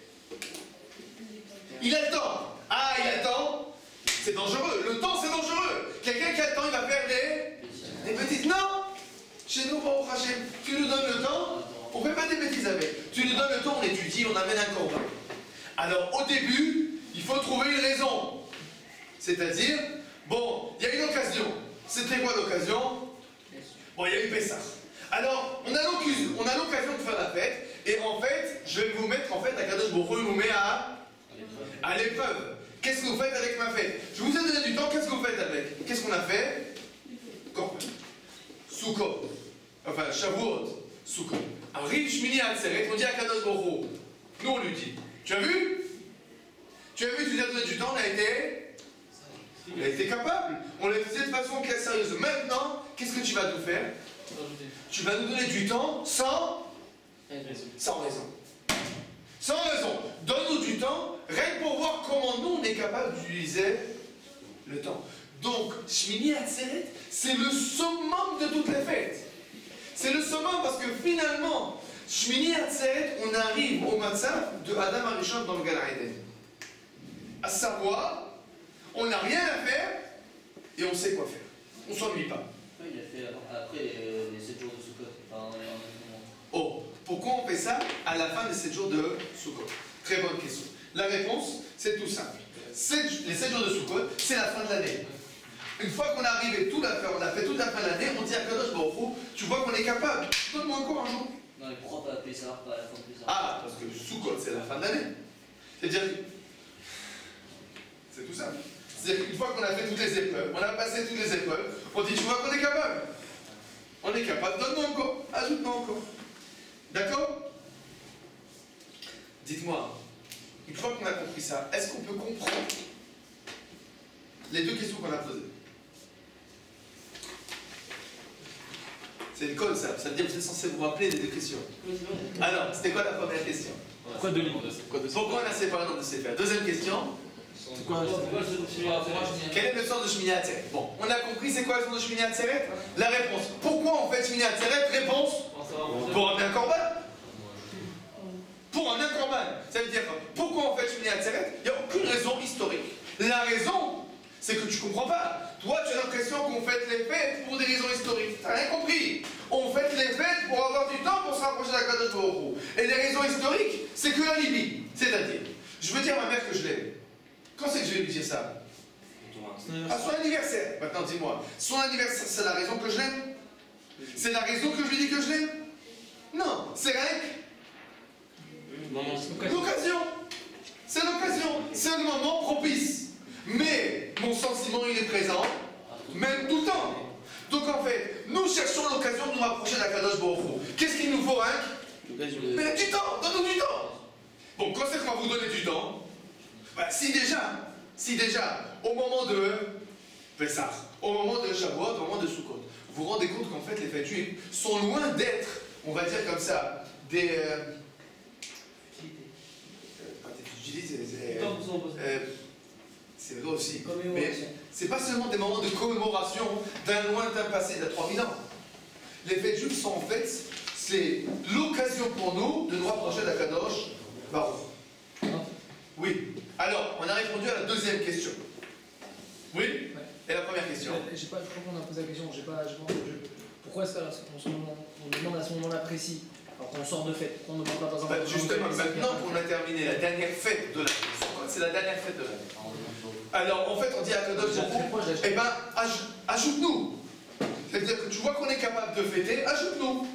Il attend. Ah, il attend. C'est dangereux. Le temps, c'est dangereux. Quelqu'un qui attend, il va faire des bêtises. Non! Chez nous, Baruch Hashem, tu nous donnes le temps, on ne fait pas des bêtises avec. Tu nous donnes le temps, on étudie, on amène un corban. Alors, au début, il faut trouver une raison. C'est-à-dire, bon, il y a une occasion. C'était quoi l'occasion? Bon, il y a eu Pessah. Alors, on a l'occasion de faire la fête, et en fait, je vais vous mettre, Akadosh Baruch Hu nous met à l'épreuve. Qu'est-ce que vous faites avec ma fête? Je vous ai donné du temps, qu'est-ce que vous faites avec? Qu'est-ce qu'on a fait? Korban. Sukkot. Enfin, Shavuot. Sukkot. Arrive Shmini Atzeret, on dit à Akadosh Baruch Hu. Nous, on lui dit, tu as vu? Tu nous as donné du temps, on a été capable. On l'a fait de façon sérieuse. Maintenant, qu'est-ce que tu vas nous faire? Tu vas nous donner du temps sans raison. Sans raison. Donne-nous du temps, rien que pour voir comment nous, on est capable d'utiliser le temps. Donc, Shmini Atzeret, c'est le summum de toutes les fêtes. C'est le summum parce que finalement, Shmini Atzeret, on arrive au matzav de Adam Arishon dans le Gan Eden. À savoir, on n'a rien à faire et on sait quoi faire. On ne s'ennuie pas. Il a fait après les 7 jours de Sukkot. Enfin, oh, pourquoi on fait ça à la fin des 7 jours de Sukkot? Très bonne question. La réponse, c'est tout simple. Les 7 jours de Sukkot, c'est la fin de l'année. Une fois qu'on a arrivé tout la fin, on a fait toute la fin de l'année, on dit à Kadosh Baruch Hu, tu vois qu'on est capable, donne-moi encore un jour. Non, mais pourquoi pas Pessah, pas à la fin de Pessah? Ah, parce que Sukkot, c'est la fin de l'année. C'est-à-dire, c'est tout simple. C'est-à-dire qu'une fois qu'on a fait toutes les épreuves, on a passé toutes les épreuves, on dit, tu vois qu'on est capable. On est capable, donne-moi encore, ajoute-moi encore. D'accord? Dites-moi, une fois qu'on a compris ça, est-ce qu'on peut comprendre les deux questions qu'on a posées? C'est une colle, ça. Ça veut dire que vous êtes censé vous rappeler des deux questions. Alors, c'était quoi la première question? Pourquoi deux livres? Pourquoi on a séparé dans deux séphères? Deuxième question. C'est quoi? Quel est le sens de Shmini Atzeret? Bon, on a compris c'est quoi le sens de Shmini Atzeret? La réponse. Pourquoi on fait Shmini Atzeret? Réponse. Pour amener un corban. Pour amener un corban. Ça veut dire, pourquoi on fait Shmini Atzeret? Il n'y a aucune raison historique. La raison, c'est que tu ne comprends pas. Toi, tu as l'impression qu'on fête les fêtes pour des raisons historiques. Tu n'as rien compris. On fête les fêtes pour avoir du temps Et les raisons historiques, c'est que la Libye. C'est-à-dire, je veux dire à ma mère que je l'aime. Quand c'est que je vais lui dire ça? À son anniversaire. Maintenant, dis-moi, son anniversaire, c'est la raison que je l'aime? C'est la raison que je lui dis que je l'aime? Non, c'est rien que l'occasion. C'est l'occasion. C'est le moment propice. Mais mon sentiment, il est présent, même tout le temps. Donc en fait, nous cherchons l'occasion de nous rapprocher d'Akadosh Baruch Hu. Qu'est-ce qu'il nous faut, hein? Mais du temps, donne-nous du temps. Bon, quand c'est qu'on va vous donner du temps? Bah, si déjà, au moment de Pessah, au moment de Shavuot, au moment de Sukkot, vous vous rendez compte qu'en fait les fêtes juives sont loin d'être, on va dire comme ça, des... c'est vrai aussi, mais c'est pas seulement des moments de commémoration d'un lointain passé d'il y a 3000 ans. Les fêtes juives sont en fait, c'est l'occasion pour nous de nous rapprocher d'Akadosh Baruch. Oui. Alors, on a répondu à la deuxième question. Oui? Ouais. Et la première question? Je crois qu'on a posé la question. Pourquoi est-ce qu'on demande à ce moment-là précis, alors qu'on sort de fête, qu'on ne demande pas dans un justement, maintenant qu'on a terminé la dernière fête de l'année, c'est la dernière fête de l'année. Alors, en fait, on dit à Kadosh Baruch Hu, eh ben, ajoute-nous. C'est-à-dire que tu vois qu'on est capable de fêter, ajoute-nous.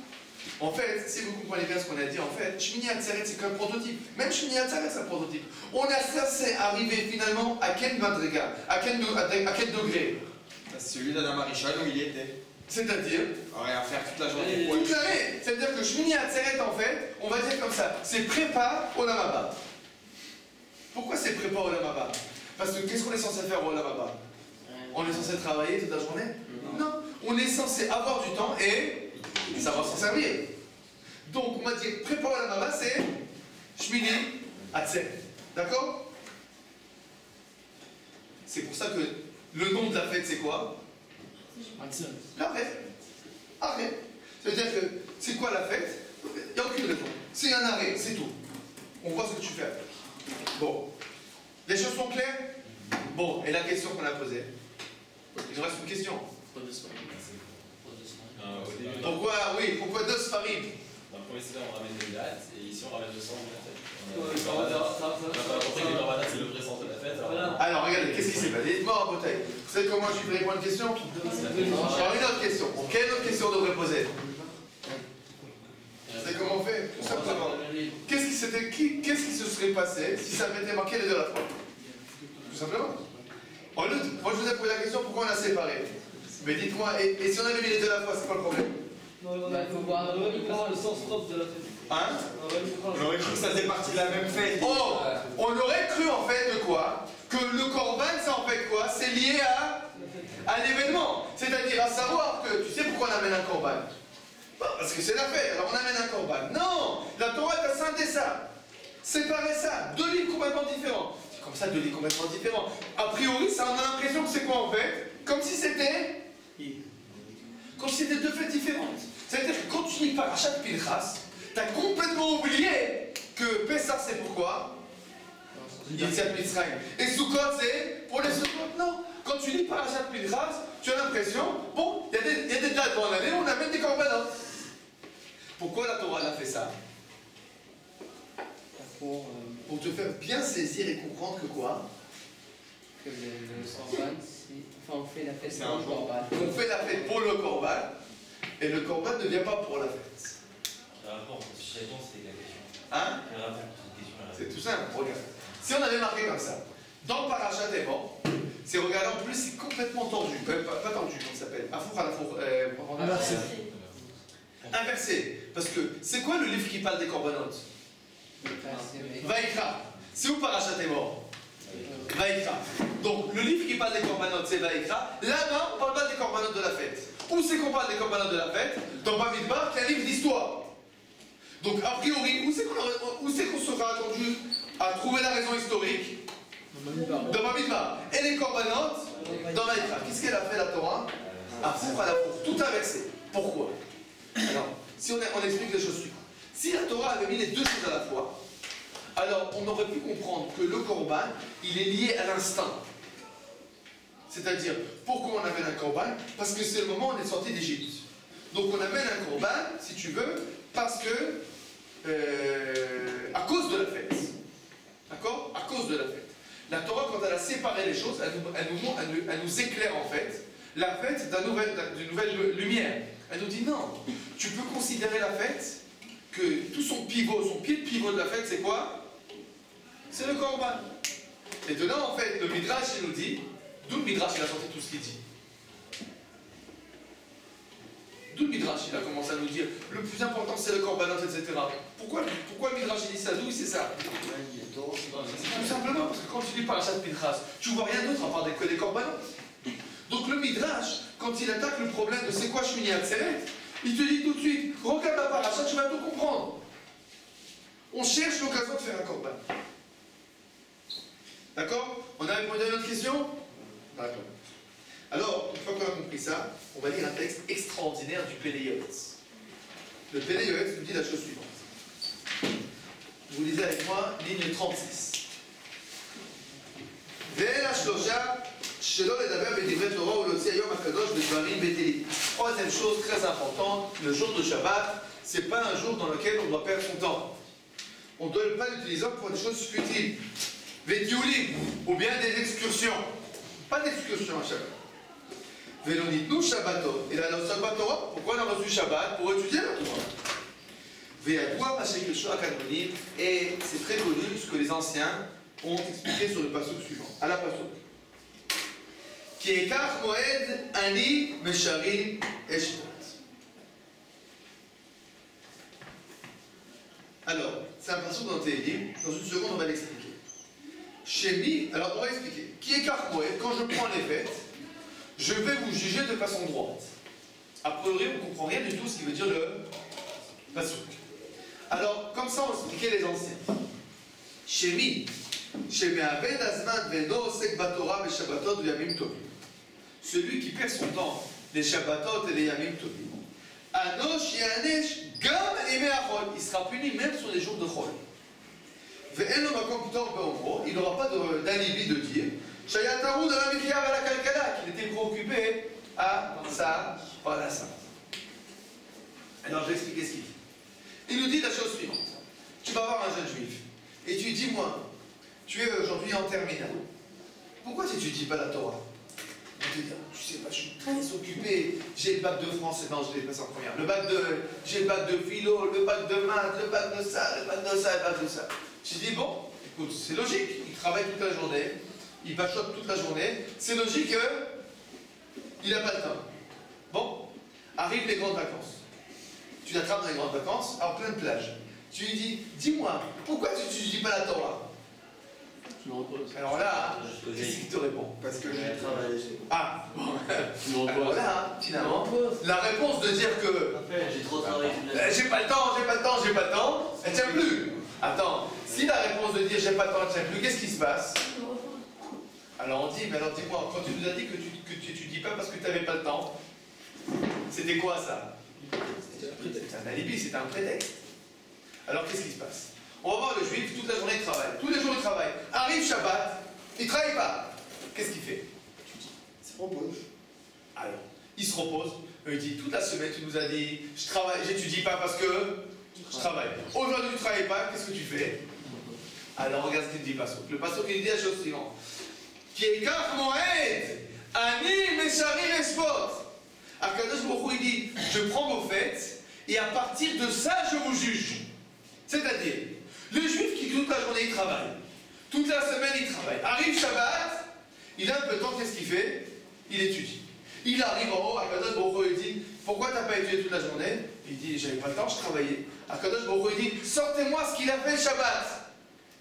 En fait, si vous comprenez bien ce qu'on a dit, en fait, Shmini Atzeret, c'est qu'un prototype. Même Shmini Atzeret, c'est un prototype. On a censé arriver finalement à quel madriga, à quel degré? Celui d'Adam Arishon où il était. C'est-à-dire À faire toute la journée. toute l'année. C'est-à-dire que Shmini Atzeret, en fait, on va dire comme ça, c'est prépa au Lamaba. Pourquoi c'est prépa au Lamaba? Parce que qu'est-ce qu'on est censé faire au Lamaba? On est censé travailler toute la journée? Non. On est censé avoir du temps et savoir s'en servir. Donc, on va dire préparer la Lamaba, c'est Shmini Atzeret. D'accord? C'est pour ça que le nom de la fête, c'est quoi? La fête. Arrêt. C'est-à-dire que c'est quoi la fête? Il n'y a aucune raison. C'est un arrêt, c'est tout. On voit ce que tu fais. Bon. Les choses sont claires? Bon, et la question qu'on a posée? Il nous reste une question. Pourquoi, oui, pourquoi deux Sfarim? Dans le premier stade, on ramène des dates, et ici, on ramène le sang de la fête. On a compris que les Corbanas, c'est le vrai sens de la fête. Alors, regardez, qu'est-ce qui s'est passé? Dites-moi en bouteille. Vous savez comment je vais répondre à une question? Alors, une autre question. Bon, quelle autre question on devrait poser? Vous savez comment on fait? Tout simplement. Qu'est-ce qui se serait passé si ça m'était marqué les deux à la fois? Tout simplement. Moi, je vous ai posé la question pourquoi on a séparé. Mais dites-moi, et si on avait mis les deux à la fois, c'est pas le problème? Non, on aurait dû prendre le sens propre de la fête. Hein? On aurait cru que ça faisait partie de la même fête. Oh! On aurait cru en fait de quoi? Que le Corban, c'est en fait quoi? C'est lié à l'événement. C'est-à-dire à savoir que, tu sais pourquoi on amène un Corban? Parce que c'est la fête, alors on amène un Corban. Non! La Torah t'a scindé ça. Séparé ça. Deux livres complètement différents. C'est comme ça, deux livres complètement différents. A priori, ça, on a l'impression que c'est quoi en fait? Comme si c'était deux fêtes différentes. C'est-à-dire que quand tu lis Parashat Pinchas, tu as complètement oublié que Pessah c'est pourquoi? Yetziat Mitzrayim. Et Sukkot c'est pour les Sukkot. Non. Quand tu lis Parashat Pinchas, tu as l'impression, bon, il y a des dates dans l'année, on amène des corbanotes. Pourquoi la Torah a fait ça? Pour te faire bien saisir et comprendre que quoi? Que le Corban, enfin on fait la fête pour le Corban. On fait la fête pour le Corban, et le Corban ne vient pas pour la fête. Quel rapport? Je sais pas, c'était la question. Hein? Quel rapport? Cette question. C'est tout simple, regarde. Si on avait marqué comme ça, dans Parashat Emor, c'est regardez en plus, c'est complètement tendu. Pas tendu, comment ça s'appelle? Inversé. Inversé. Parce que c'est quoi le livre qui parle des corbanotes? Vaïkra. C'est où Parashat Emor? Vaïkra. Donc le livre qui parle des corbanotes, c'est Vaïkra. Là-bas, on parle pas des corbanotes de la fête. Où c'est qu'on parle des corbanotes de la fête? Dans Bamidbar, qui est un livre d'histoire. Donc a priori, où c'est qu'on sera attendu à trouver la raison historique? Dans Bamidbar. Et les corbanotes dans Vaïkra. Qu'est-ce qu'elle a fait la Torah? Tout inversé. Pourquoi? Alors, si on explique les choses suivantes. Si la Torah avait mis les deux choses à la fois, alors on aurait pu comprendre que le Corban, il est lié à l'instinct. C'est-à-dire, pourquoi on amène un Corban? Parce que c'est le moment où on est sorti d'Égypte. Donc on amène un Corban, si tu veux, parce que à cause de la fête. D'accord? À cause de la fête. La Torah, quand elle a séparé les choses, elle nous éclaire en fait la fête d'une nouvelle lumière. Elle nous dit non, tu peux considérer la fête que tout son pied de pivot de la fête, c'est quoi? C'est le korban. Et dedans, en fait, le Midrash, il nous dit, d'où le Midrash, il a sorti tout ce qu'il dit. D'où le Midrash, il a commencé à nous dire, le plus important, c'est le korbanot, etc. Pourquoi le Midrash, il dit ça? D'où c'est ça? Tout simplement parce que quand tu lis Parashat Pinchas, tu vois rien d'autre à part que des korbanot. Donc le Midrash, quand il attaque le problème de c'est quoi Shmini Atzeret, il te dit tout de suite, regarde la paracha, tu vas tout comprendre. On cherche l'occasion de faire un korban. D'accord? On a répondu à une autre question? D'accord. Alors, une fois qu'on a compris ça, on va lire un texte extraordinaire du Péléoès. Le Péléoès nous dit la chose suivante. Vous lisez avec moi, ligne 36. Troisième chose très importante, le jour de Shabbat, c'est pas un jour dans lequel on doit perdre son temps. On ne doit pas l'utiliser pour des choses futiles. Vétiouli, ou bien des excursions. Pas d'excursions à Shabbat. Vélonitnou Shabbatot. Et là, dans le Shabbat Torah, pourquoi on a reçu Shabbat? Pour étudier la Torah. Et c'est très connu ce que les anciens ont expliqué sur le passouk suivant. À la passouk. Qui est Kach Moed Ani Mesharim Eshvat. Alors, c'est un passouk dans Télim. Dans une seconde, on va l'expliquer. Shemi, alors on va expliquer. Qui est Kach Moed, quand je prends les fêtes, je vais vous juger de façon droite. A priori, on ne comprend rien du tout ce qui veut dire le passouk. Alors, comme ça, on expliquait les anciens. Shemi, Sheme'aved Azman Veno Sek Batora Veshabbatot Yamim Tovim. Celui qui perd son temps, les Shabbatot et les Yamim Tovim. Anosh Yanesh Gam Yemei Achol. Il sera puni même sur les jours de Chol. Ve'eno Makom Ptor Be'omro. Il n'aura pas d'alibi de dire Shayatarou de la Mikhya à la Kalkala, qu'il était préoccupé à sa parnassa. Alors, je vais expliquer ce qu'il dit. Il nous dit la chose suivante. Tu vas voir un jeune juif et tu lui dis, moi, tu es aujourd'hui en terminale. Pourquoi tu n'étudies pas la Torah? Il te dit, tu sais pas, je suis très occupé. J'ai le bac de français, non, je l'ai passé en première. J'ai le bac de philo, le bac de maths, le bac de ça, le bac de ça, le bac de ça. Tu dis, bon, écoute, c'est logique. Il travaille toute la journée, il bachote toute la journée. C'est logique qu'il n'a pas le temps. Bon, arrivent les grandes vacances. Tu l'attrapes dans les grandes vacances, en pleine plage. Tu lui dis, dis-moi, pourquoi tu n'étudies pas la Torah? Je me repose. Alors là, qu'est-ce qu'il te répond? Parce que j'ai travaillé. Ah, bon. Je me repose. Alors là, finalement, la réponse de dire que J'ai trop travaillé toute la journée. j'ai pas le temps, elle tient plus. Attends, si la réponse de dire j'ai pas le temps, elle tient plus, qu'est-ce qui se passe? Alors on dit, mais alors dis-moi, quand tu nous as dit que tu n'étudies pas parce que tu n'avais pas le temps, c'était quoi ça? C'est un alibi, c'est un prétexte. Alors qu'est-ce qui se passe? On va voir le juif, toute la journée il travaille, tous les jours il travaille. Arrive Shabbat, il ne travaille pas. Qu'est-ce qu'il fait? Il se repose. Alors, il se repose, il dit toute la semaine tu nous as dit, je travaille, j'étudie pas parce que je travaille. Aujourd'hui tu ne travailles pas, qu'est-ce que tu fais? Alors regarde ce qu'il dit Passouk. Le Passouk il dit la chose suivante. Qui est Kach Moed, Ani Mesharim Eshvot. Akadosh Baruch Hu, il dit, je prends vos fêtes et à partir de ça je vous juge. C'est-à-dire, le juif qui toute la journée il travaille, toute la semaine il travaille, arrive Shabbat, il a un peu de temps, qu'est-ce qu'il fait? Il étudie. Il arrive en haut, Akadosh Baruch Hu, il dit, pourquoi tu n'as pas étudié toute la journée? Il dit, j'avais pas le temps, je travaillais. Akadosh Baruch Hu, il dit, sortez-moi ce qu'il a fait Shabbat.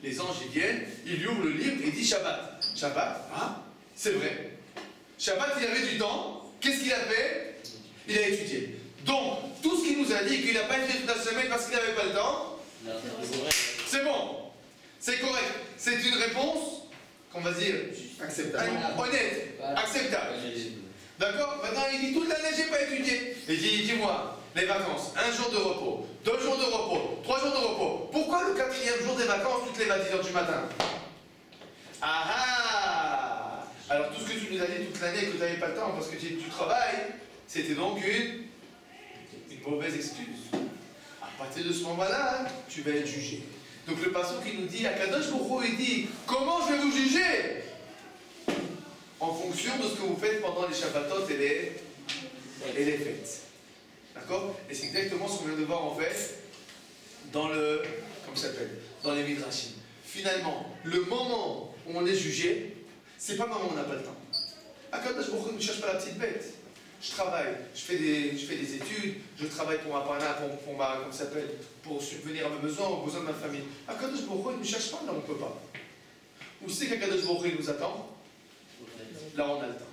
Les anges ils viennent, ils lui ouvrent le livre et il dit Shabbat. Shabbat, ah, c'est vrai. Shabbat il avait du temps, qu'est-ce qu'il a fait? Il a étudié. Donc, tout ce qu'il nous a dit qu'il n'a pas étudié toute la semaine parce qu'il n'avait pas le temps, c'est bon, c'est correct. C'est une réponse, qu'on va dire, Acceptable. honnête, acceptable. D'accord? Maintenant, il dit toute l'année, j'ai pas étudié. Il dit, dis-moi, les vacances, 1 jour de repos, 2 jours de repos, 3 jours de repos. Pourquoi le 4e jour des vacances, toutes les 10h du matin? Ah ah! Alors, tout ce que tu nous as dit toute l'année, que tu n'avais pas le temps parce que tu travailles, c'était donc une mauvaise excuse. Ah, À partir de ce moment-là, tu vas être jugé. Donc le pasteur qui nous dit, Akadosh Baruch Hu, il dit, comment je vais vous juger? En fonction de ce que vous faites pendant les Shabbatot et les fêtes. D'accord? Et c'est exactement ce qu'on vient de voir en fait dans le, comment ça s'appelle, dans les Midrashim. Finalement, le moment où on est jugé, c'est pas le moment où on n'a pas le temps. Akadosh Baruch Hu ne cherche pas la petite bête. Je travaille, je fais des études, je travaille pour ma parna, pour ma, comment ça s'appelle, pour subvenir à mes besoins, aux besoins de ma famille. Akadosh Baruch Hu ne nous cherche pas là où on ne peut pas. Où c'est qu'Akadosh Baruch Hu nous attend? Là on a le temps.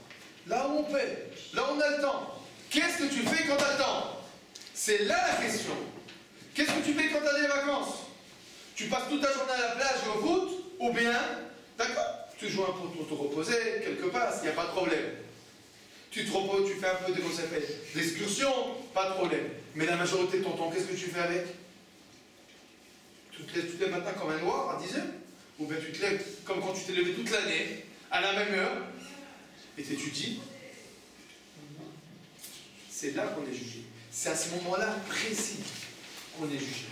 Là où on paie, là on a le temps. Qu'est-ce que tu fais quand tu as le temps? C'est là la question. Qu'est-ce que tu fais quand tu as des vacances? Tu passes toute ta journée à la plage et au foot? Ou bien, d'accord, tu joues un peu pour te reposer, quelque part, il n'y a pas de problème. Tu te reposes, tu fais un peu de, comment ça s'appelle, d'excursion, pas de problème. Mais la majorité de ton temps, qu'est-ce que tu fais avec? Tu te lèves matin comme un noir à 10h? Ou bien tu te lèves comme quand tu t'es levé toute l'année, à la même heure, et t'étudies? C'est là qu'on est jugé. C'est à ce moment-là précis qu'on est jugé.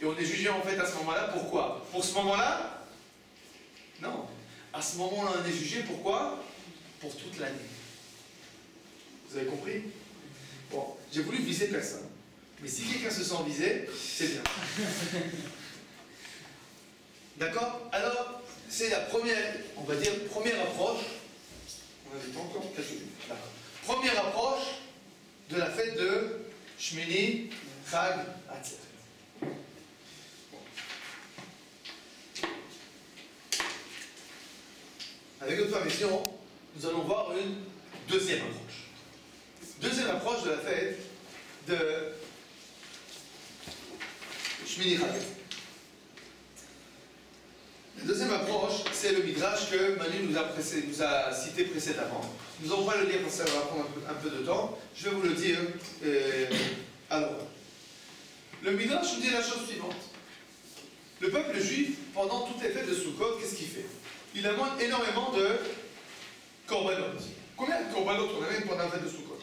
Et on est jugé en fait à ce moment-là, pourquoi? Pour ce moment-là? Non. À ce moment-là, on est jugé, pourquoi? Pour toute l'année. Vous avez compris? Bon, j'ai voulu viser personne. Mais si quelqu'un se sent visé, c'est bien. D'accord? Alors, c'est la première, on va dire, première approche. On avait pas encore quelques minutes. D'accord. Première approche de la fête de Shmini Chag Atzeret. Avec notre permission, nous allons voir une deuxième approche. Deuxième approche de la fête de Shmini Chag. La deuxième approche, c'est le Midrash que Manu nous a cité précédemment. Nous n'allons pas le lire parce que ça va prendre un peu de temps. Je vais vous le dire. Alors, le Midrash nous dit la chose suivante. Le peuple juif, pendant toutes les fêtes de Sukkot, qu'est-ce qu'il fait? Il amène énormément de korbanot. Combien de korbanot on amène pendant la fête de Sukkot?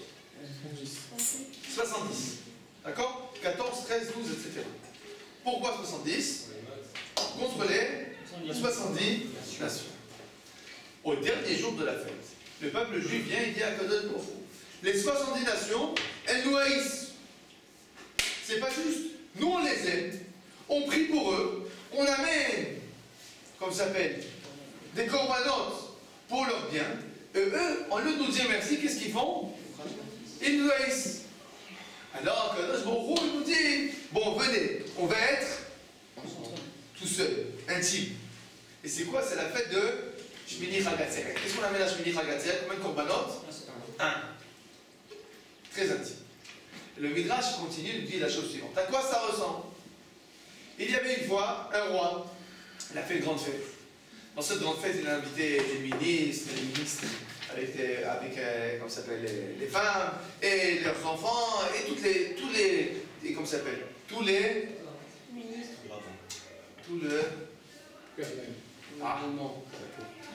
70. D'accord? 14, 13, 12, etc. Pourquoi 70? Contre les 70 nations. Au dernier jour de la fête, le peuple juif vient et dit à Kadosh Baruch Hu, les 70 nations, elles nous haïssent. C'est pas juste. Nous, on les aime, on prie pour eux, on amène, comme ça s'appelle, des corbanotes pour leur bien. Et eux, en lieu de nous dire merci, qu'est-ce qu'ils font? Ils nous haïssent. Alors, Kadosh Baruch Hu, il nous dit, bon, venez, on va être tout seul, intime. Et c'est quoi? C'est la fête de Shmini Chag Atzeret. Qu'est-ce qu'on amène à Shmini Chag Atzeret? Combien de korbanot? Un. Très intime. Le Midrash continue, il dit la chose suivante. À quoi ça ressemble? Il y avait une fois un roi, il a fait une grande fête. Dans cette grande fête, il a invité les ministres avec comment ça s'appelle, les femmes et leurs enfants et tous les comment ça s'appelle, tous le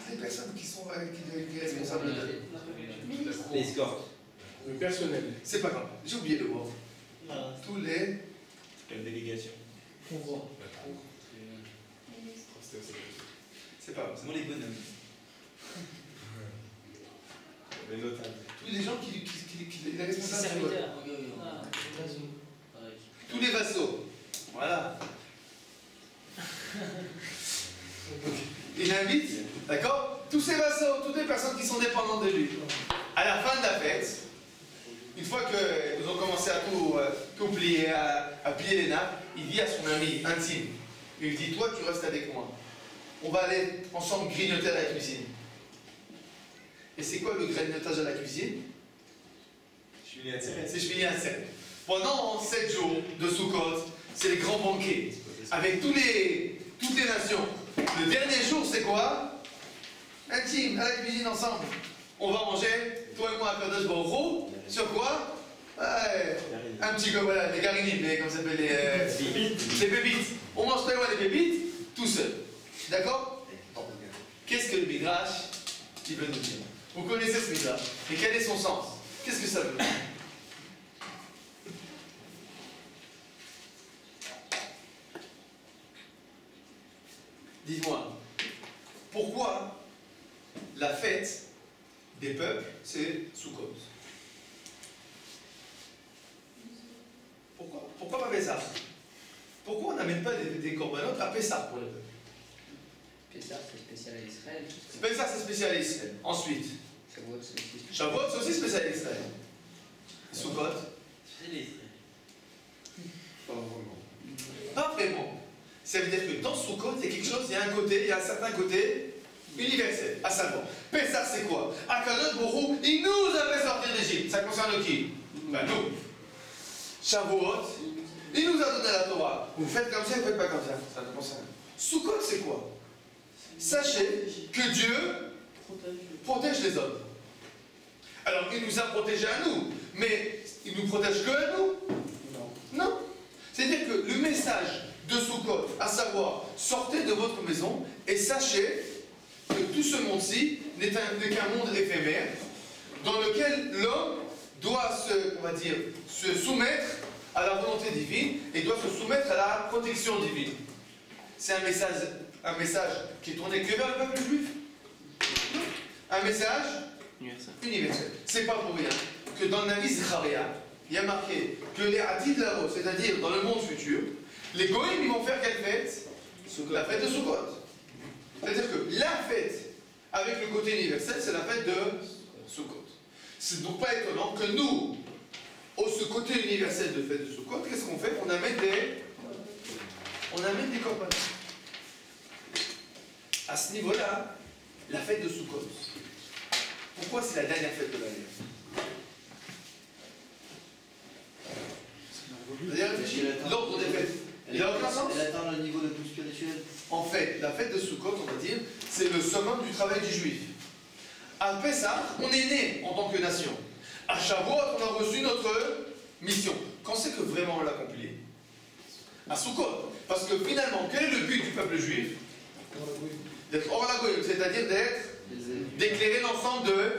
les personnes qui sont responsables de Les escortes. Le personnel. c'est pas grave, j'ai oublié le mot. Tous les Quelle délégation? c'est pas grave. C'est moi les bonhommes. Les notables. Tous les gens qui les responsables sur eux. Serviteur. Ah, Pareil. Tous les vassaux. Voilà. Il invite, d'accord, tous ces vassaux, toutes les personnes qui sont dépendantes de lui. À la fin de la fête, une fois qu'ils ont commencé à tout plier, à plier les nappes, il dit à son ami intime, il lui dit, toi tu restes avec moi. On va aller ensemble grignoter à la cuisine. Et c'est quoi le grignotage à la cuisine? C'est Shmini Atzeret. Pendant 7 jours de Sukkot, c'est les grands banquets, avec toutes les nations. Le dernier jour, c'est quoi? Intime, à la cuisine ensemble. On va manger, toi et moi, à Kadosh Baruch Hu, sur quoi? Un petit peu, voilà, les garinines, comment ça s'appelle, les pépites. On mange toi et moi les pépites, tout seul. D'accord? Qu'est-ce que le Midrash il veut nous dire? Vous connaissez ce Midrash. Et quel est son sens? Qu'est-ce que ça veut dire? Pourquoi la fête des peuples, c'est Sukkot? Pourquoi pas Pessah? Pourquoi on n'amène pas des corbanotes à Pessah pour les peuples? Pessah, c'est spécial à Israël. Pessah, c'est spécial à Israël. Ensuite, Shavuot, c'est aussi spécial. Shavuot, c'est aussi spécial à Israël. Sukkot? C'est les Pas vraiment. Pas vraiment. Ça veut dire que dans Sukkot, il y a quelque chose, il y a un certain côté universel. À savoir, Pessah, c'est quoi? Akadosh Baruch Hu, il nous a fait sortir d'Égypte. Ça concerne qui? Ben nous. Shavuot, il nous a donné la Torah. Vous faites comme ça, vous faites pas comme ça. Ça ne concerne. Sukkot, c'est quoi? Sachez que Dieu protège les hommes. Alors, il nous a protégés à nous, mais il nous protège que à nous? Non. C'est-à-dire que le message de Sukkot, à savoir, sortez de votre maison et sachez que tout ce monde-ci n'est qu'un monde éphémère dans lequel l'homme doit se soumettre à la volonté divine et doit se soumettre à la protection divine. C'est un message qui est tourné que vers le peuple juif. Un message universel. C'est pas pour rien que dans le Navi Zecharia, il y a marqué que les Atid Laro, c'est-à-dire dans le monde futur, les Goïms, ils vont faire quelle fête? La fête de Sukkot. C'est-à-dire que la fête, avec le côté universel, c'est la fête de Sukkot. C'est donc pas étonnant que nous, ce côté universel de fête de Sukkot, qu'est-ce qu'on fait? On amène des corbanotes. À ce niveau-là, la fête de Sukkot. Pourquoi c'est la dernière fête de l'année? Vous avez réfléchi? L'ordre des fêtes. Il n'a aucun sens? Elle atteint le niveau le plus spirituel. En fait, la fête de Sukkot, on va dire, c'est le summum du travail du juif. À Pessah, on est né en tant que nation. À Shavuot, on a reçu notre mission. Quand c'est que vraiment on l'a accompli? À Sukkot. Parce que finalement, quel est le but du peuple juif? D'être hors la goyim, c'est-à-dire d'éclairer l'ensemble de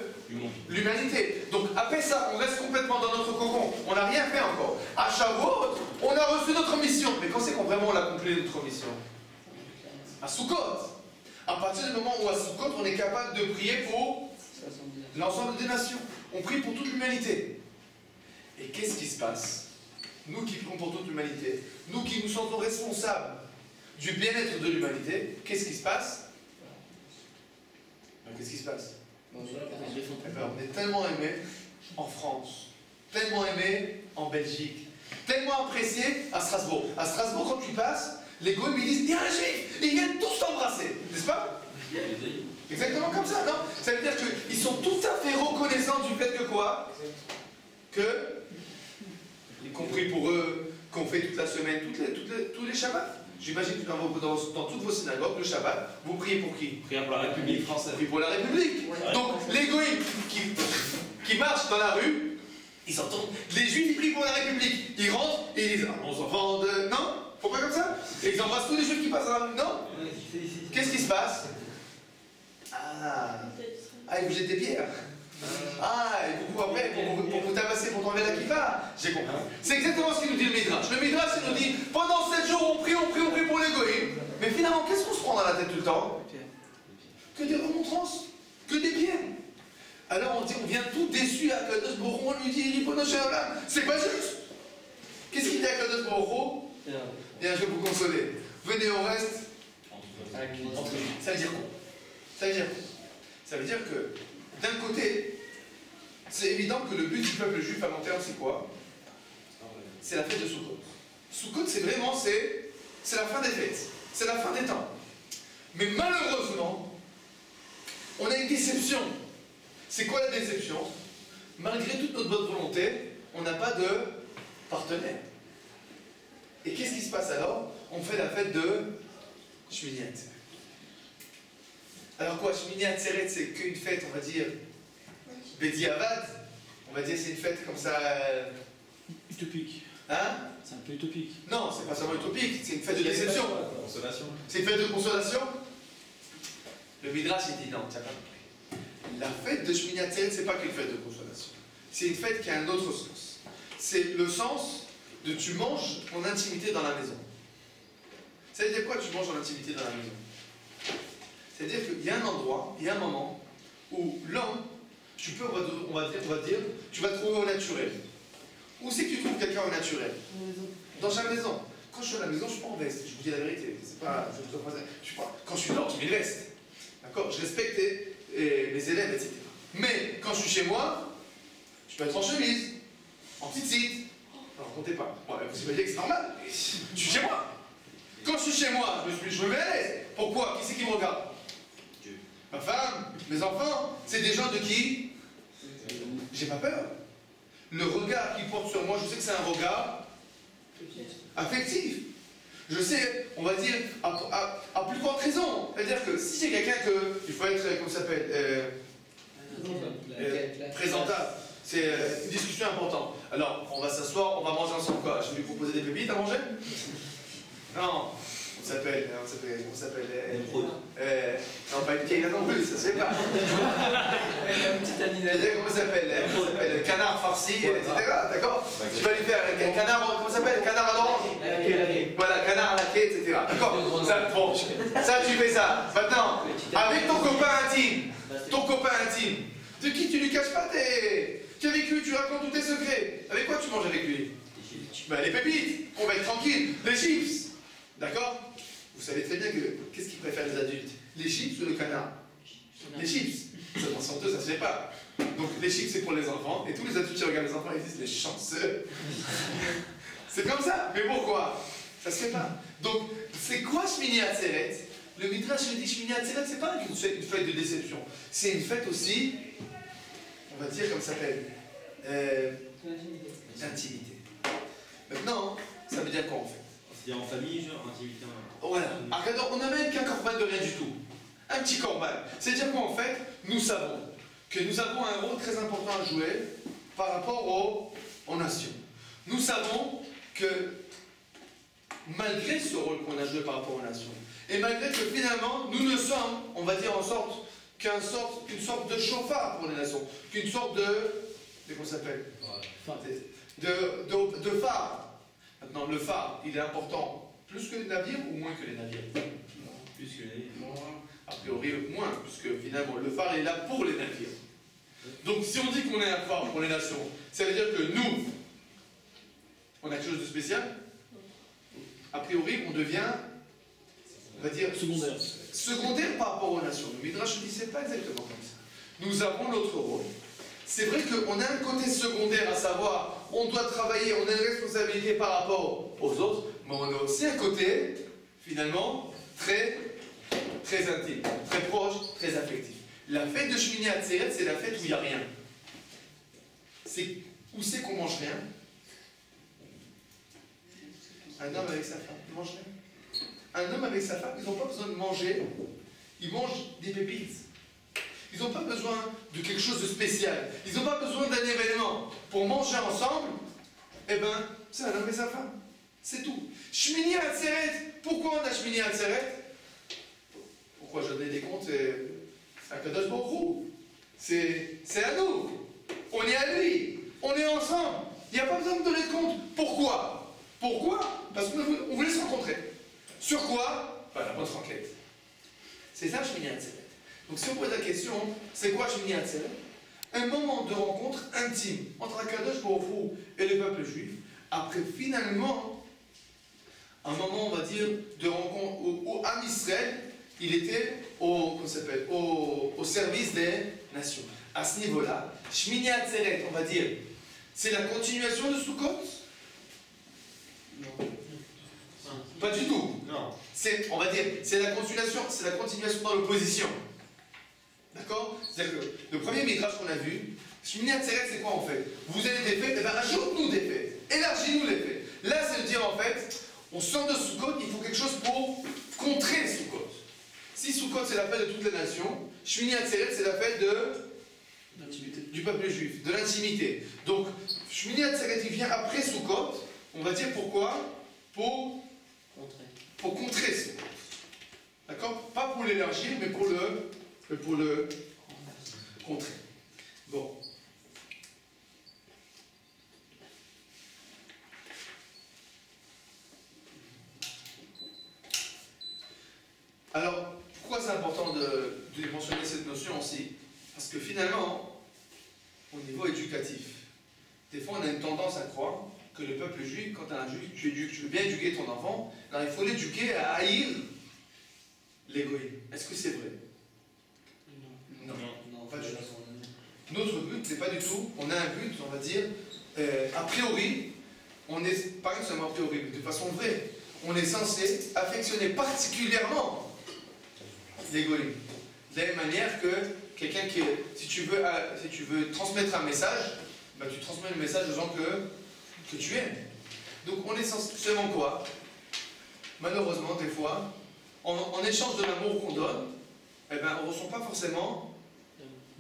l'humanité. Donc à Pessah, on reste complètement dans notre cocon. On n'a rien fait encore. À Shavuot, on a reçu notre mission. Mais quand c'est qu'on vraiment on a accompli notre mission? À Sukkot. À partir du moment où à Sukkot, on est capable de prier pour l'ensemble des nations. On prie pour toute l'humanité. Et qu'est-ce qui se passe? Nous qui prions pour toute l'humanité, nous qui nous sentons responsables du bien-être de l'humanité, qu'est-ce qui se passe? Qu'est-ce qui se passe? On est tellement aimé en France, tellement aimé en Belgique, tellement apprécié à Strasbourg. À Strasbourg, quand tu passes, les Goïms ils disent, il y a un juif, ils viennent tous s'embrasser, n'est-ce pas? Exactement comme ça, non? Ça veut dire qu'ils sont tout à fait reconnaissants du fait que quoi? Que, y compris pour eux, qu'on fait toute la semaine, tous les Shabbats. J'imagine que dans toutes vos synagogues, le Shabbat, vous priez pour qui? Prière pour la République française. Vous priez pour la République. Donc, les Goïms qui marchent dans la rue, ils entendent, les Juifs, ils prient pour la République. Ils rentrent et ils disent, ah, on s'en de... Non? Faut pas comme ça? Et ils embrassent tous les Juifs qui passent dans la rue. Non? Qu'est-ce qui se passe? Ah, ils vous jettent des pierres. Ah, et vous après, pour vous tabasser, pour t'enlever la kippa. J'ai compris. C'est exactement ce qu'il nous dit le Midrash. Le Midrash, il nous dit, pendant 7 jours, on prie pour les Goïms. Mais finalement, qu'est-ce qu'on se prend dans la tête tout le temps? Que des remontrances, que des pierres. Alors on vient tout déçu à Kadosh Baruch Hu, on lui dit, Ribono Shel Olam. C'est pas juste. Qu'est-ce qu'il dit à Kadosh Baruch Hu? Bien, je vais vous consoler. Venez au reste. Ça veut dire quoi? Ça veut dire quoi? Ça veut dire que, d'un côté, c'est évident que le but du peuple juif à long terme, c'est quoi? C'est la fête de Sukkot. Sukkot, c'est vraiment, c'est la fin des fêtes. C'est la fin des temps. Mais malheureusement, on a une déception. C'est quoi la déception? Malgré toute notre bonne volonté, on n'a pas de partenaire. Et qu'est-ce qui se passe alors? On fait la fête de Shmini Atzeret. Alors quoi, Shmini Atzeret, c'est qu'une fête, on va dire, Bediavad. On va dire c'est une fête comme ça... Utopique. Hein? C'est un peu utopique. Non, c'est pas seulement utopique, c'est une fête de déception. Consolation. C'est une fête de consolation. Le Midrash, il dit non, tu n'as pas compris. La fête de Shmini Atzeret, c'est pas qu'une fête de consolation. C'est une fête qui a un autre sens. C'est le sens de tu manges en intimité dans la maison. Ça veut dire quoi, tu manges en intimité dans la maison? C'est-à-dire qu'il y a un endroit, il y a un moment où l'homme, tu peux, on va dire, tu vas trouver au naturel. Où c'est que tu trouves quelqu'un au naturel? Dans chaque maison. Quand je suis à la maison, je ne suis pas en veste, je vous dis la vérité. C'est pas, je suis pas, quand je suis dehors, je mets une veste. D'accord? Je respecte mes élèves, etc. Mais quand je suis chez moi, je peux être en chemise, en petite cite. Alors, comptez pas. Bon, vous imaginez que c'est normal. Je suis chez moi. Quand je suis chez moi, je me mets à l'aise. Pourquoi? Qui c'est qui me regarde? Dieu. Ma femme, mes enfants, c'est des gens de qui j'ai pas peur. Le regard qu'ils portent sur moi, je sais que c'est un regard affectif. Je sais, on va dire, à plus forte raison. C'est-à-dire que si c'est quelqu'un il faut être, comment ça s'appelle, présentable. C'est une discussion importante. Alors, on va s'asseoir, on va manger ensemble quoi? Je vais lui proposer des pépites à manger? Non. On s'appelle, non, pas une caïna non plus, ça se fait pas. Une petite animale, comment ça s'appelle? Canard farci, etc. D'accord? Tu vas lui faire un canard, comment ça s'appelle? Canard à l'orange? Voilà, canard à la quai, etc. D'accord? Ça, tu fais ça. Maintenant, avec ton copain intime, de qui tu lui caches pas avec lui, tu racontes tous tes secrets. Avec quoi tu manges avec lui? Ben, les pépites, on va être tranquille. Les chips. D'accord? Vous savez très bien que qu'est-ce qu'ils préfèrent les adultes? Les chips ou le canard? Les chips. Ça, dans 102, ça se fait pas. Donc les chips, c'est pour les enfants. Et tous les adultes qui regardent les enfants, ils disent les chanceux. C'est comme ça. Mais pourquoi? Ça se fait pas. Donc, c'est quoi Shmini Atzeret? Le Midrash dit Shmini Atzeret, c'est pas une fête de déception. C'est une fête aussi, on va dire comme ça s'appelle, d'intimité. Maintenant, ça veut dire quoi en fait? C'est-à-dire en famille, genre, intimité. Voilà. Alors, on n'amène qu'un corban de rien du tout. Un petit corban. C'est-à-dire qu'en fait, nous savons que nous avons un rôle très important à jouer par rapport aux nations. Nous savons que malgré ce rôle qu'on a joué par rapport aux nations, et malgré que finalement, nous ne sommes, on va dire en sorte, qu'une sorte de chauffard pour les nations, qu'une sorte comment ça s'appelle? De phare. Maintenant, le phare, il est important plus que les navires ou moins que les navires? Plus que les navires. A priori, moins, puisque finalement, le phare est là pour les navires. Donc, si on dit qu'on est un phare pour les nations, ça veut dire que nous, on a quelque chose de spécial. A priori, on devient, on va dire, secondaire par rapport aux nations. Le Midrash ne dit c'est pas exactement comme ça. Nous avons notre rôle. C'est vrai qu'on a un côté secondaire, à savoir, on doit travailler, on a une responsabilité par rapport aux autres, mais on a aussi un côté, finalement, très intime, très proche, très affectif. La fête de Shmini Atzeret, c'est la fête où il n'y a rien. Où c'est qu'on mange rien? Un homme avec sa femme, il mange rien. Un homme avec sa femme, ils n'ont pas besoin de manger, ils mangent des pépites. Ils n'ont pas besoin de quelque chose de spécial. Ils n'ont pas besoin d'un événement. Pour manger ensemble, eh ben, c'est un homme et sa femme. C'est tout. Shmini Atzeret. Pourquoi on a Shmini Atzeret? Pourquoi je donne des comptes? C'est Akadosh Baruch Hu. C'est à nous. On est à lui. On est ensemble. Il n'y a pas besoin de donner de compte. Pourquoi? Parce qu'on voulait se rencontrer. Sur quoi? Voilà, votre enquête. C'est ça Shmini Atzeret. Donc si on pose la question, c'est quoi Shmini Atzeret? Un moment de rencontre intime entre Akadosh Baruch Hu et le peuple juif. Après finalement, un moment, on va dire, de rencontre au Am Israël, il était au service des nations. À ce niveau-là, Shmini Atzeret, on va dire, c'est la continuation de Sukkot? Non. Pas du tout. Non. On va dire, c'est la continuation dans l'opposition. D'accord? C'est-à-dire que le premier midrash qu'on a vu, Shmini Atzeret, c'est quoi en fait? Vous avez des fêtes, eh bien rajoute-nous des fêtes, élargis-nous les fêtes. Là, c'est de dire en fait, on sort de Sukkot, il faut quelque chose pour contrer Sukkot. Si Sukkot c'est la fête de toutes les nations, Shmini Atzeret c'est la fête du peuple juif, de l'intimité. Donc, Shmini Atzeret il vient après Sukkot, on va dire pourquoi? Pour contrer Sukkot. D'accord? Pas pour l'élargir, mais pour le contrer. Bon. Alors, pourquoi c'est important de de mentionner cette notion aussi, parce que finalement, au niveau éducatif, des fois on a une tendance à croire que le peuple juif, quand tu veux bien éduquer ton enfant, alors il faut l'éduquer à haïr l'égoïsme. Est-ce que c'est vrai? Non, pas du tout. Notre but, c'est pas du tout, on a un but, on va dire, a priori, on est, pas seulement a priori, mais de façon vraie, on est censé affectionner particulièrement l'égoïsme. De la même manière que quelqu'un qui est, si tu veux transmettre un message, bah, tu transmets le message aux gens que tu aimes. Donc on est censé, seulement quoi? Malheureusement, des fois, en échange de l'amour qu'on donne, eh ben, on ne ressent pas forcément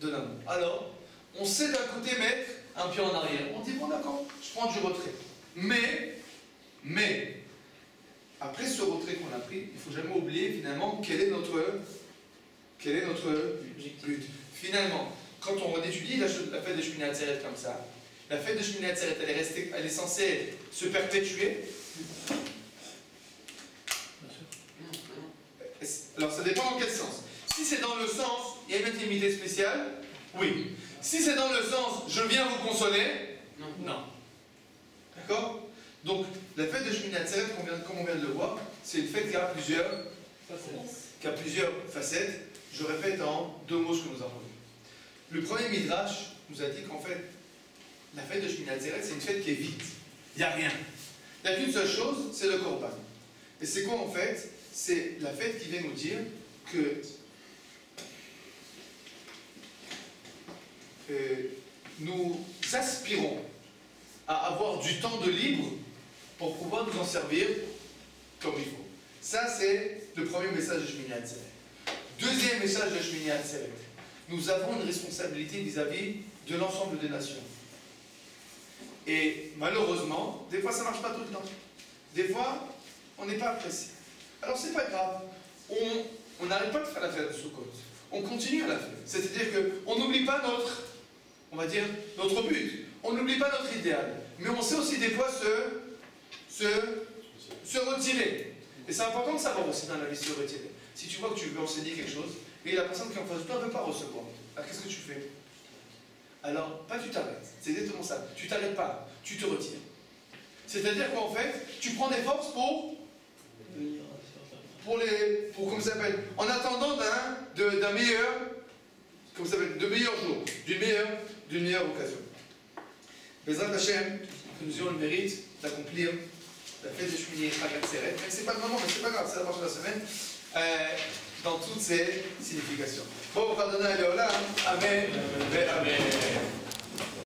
de l'amour. Alors, on sait d'un côté mettre un pied en arrière. On dit, bon d'accord, je prends du retrait. Mais, après ce retrait qu'on a pris, il ne faut jamais oublier finalement quel est notre but. Finalement, quand on étudie la fête de Shmini Atzeret comme ça, la fête de Shmini Atzeret, elle est censée se perpétuer. Alors ça dépend dans quel sens. Si c'est dans le sens, il y a une intimité spéciale, oui. Si c'est dans le sens, je viens vous consoler, non. D'accord? Donc, la fête de Shmini Atzeret, comme on vient de le voir, c'est une fête qui a plusieurs facettes. Je répète en 2 mots ce que nous avons vu. Le premier Midrash nous a dit qu'en fait, la fête de Shmini Atzeret, c'est une fête qui est vide. Il n'y a rien. Il n'y a qu'une seule chose, c'est le Korban. Et c'est quoi en fait? C'est la fête qui vient nous dire que nous aspirons à avoir du temps de libre pour pouvoir nous en servir comme il faut. Ça, c'est le premier message de Shmini Atzeret. Deuxième message de Shmini Atzeret. Nous avons une responsabilité vis-à-vis de l'ensemble des nations. Et malheureusement, des fois ça ne marche pas tout le temps. Des fois, on n'est pas apprécié. Alors c'est pas grave. On n'arrête pas de faire la fête de Sukkot. On continue à la faire. C'est-à-dire qu'on n'oublie pas notre but. On n'oublie pas notre idéal. Mais on sait aussi des fois se retirer. Et c'est important de savoir aussi dans la vie se retirer. Si tu vois que tu veux enseigner quelque chose, et la personne qui est en face de toi ne veut pas recevoir, alors qu'est-ce que tu fais? Alors, pas tu t'arrêtes. C'est exactement ça. Tu t'arrêtes pas, tu te retires. C'est-à-dire qu'en fait, tu prends des forces pour comment ça s'appelle, en attendant d'un meilleur, comment ça s'appelle, de meilleurs jours, d'une meilleure occasion. Bezrat Hashem, que nous ayons le mérite d'accomplir la fête de Shmini Atzeret. Mais c'est pas le moment, mais c'est pas grave, c'est la prochaine semaine, dans toutes ses significations. Bon, pardonnez à Léola, Amen, Amen.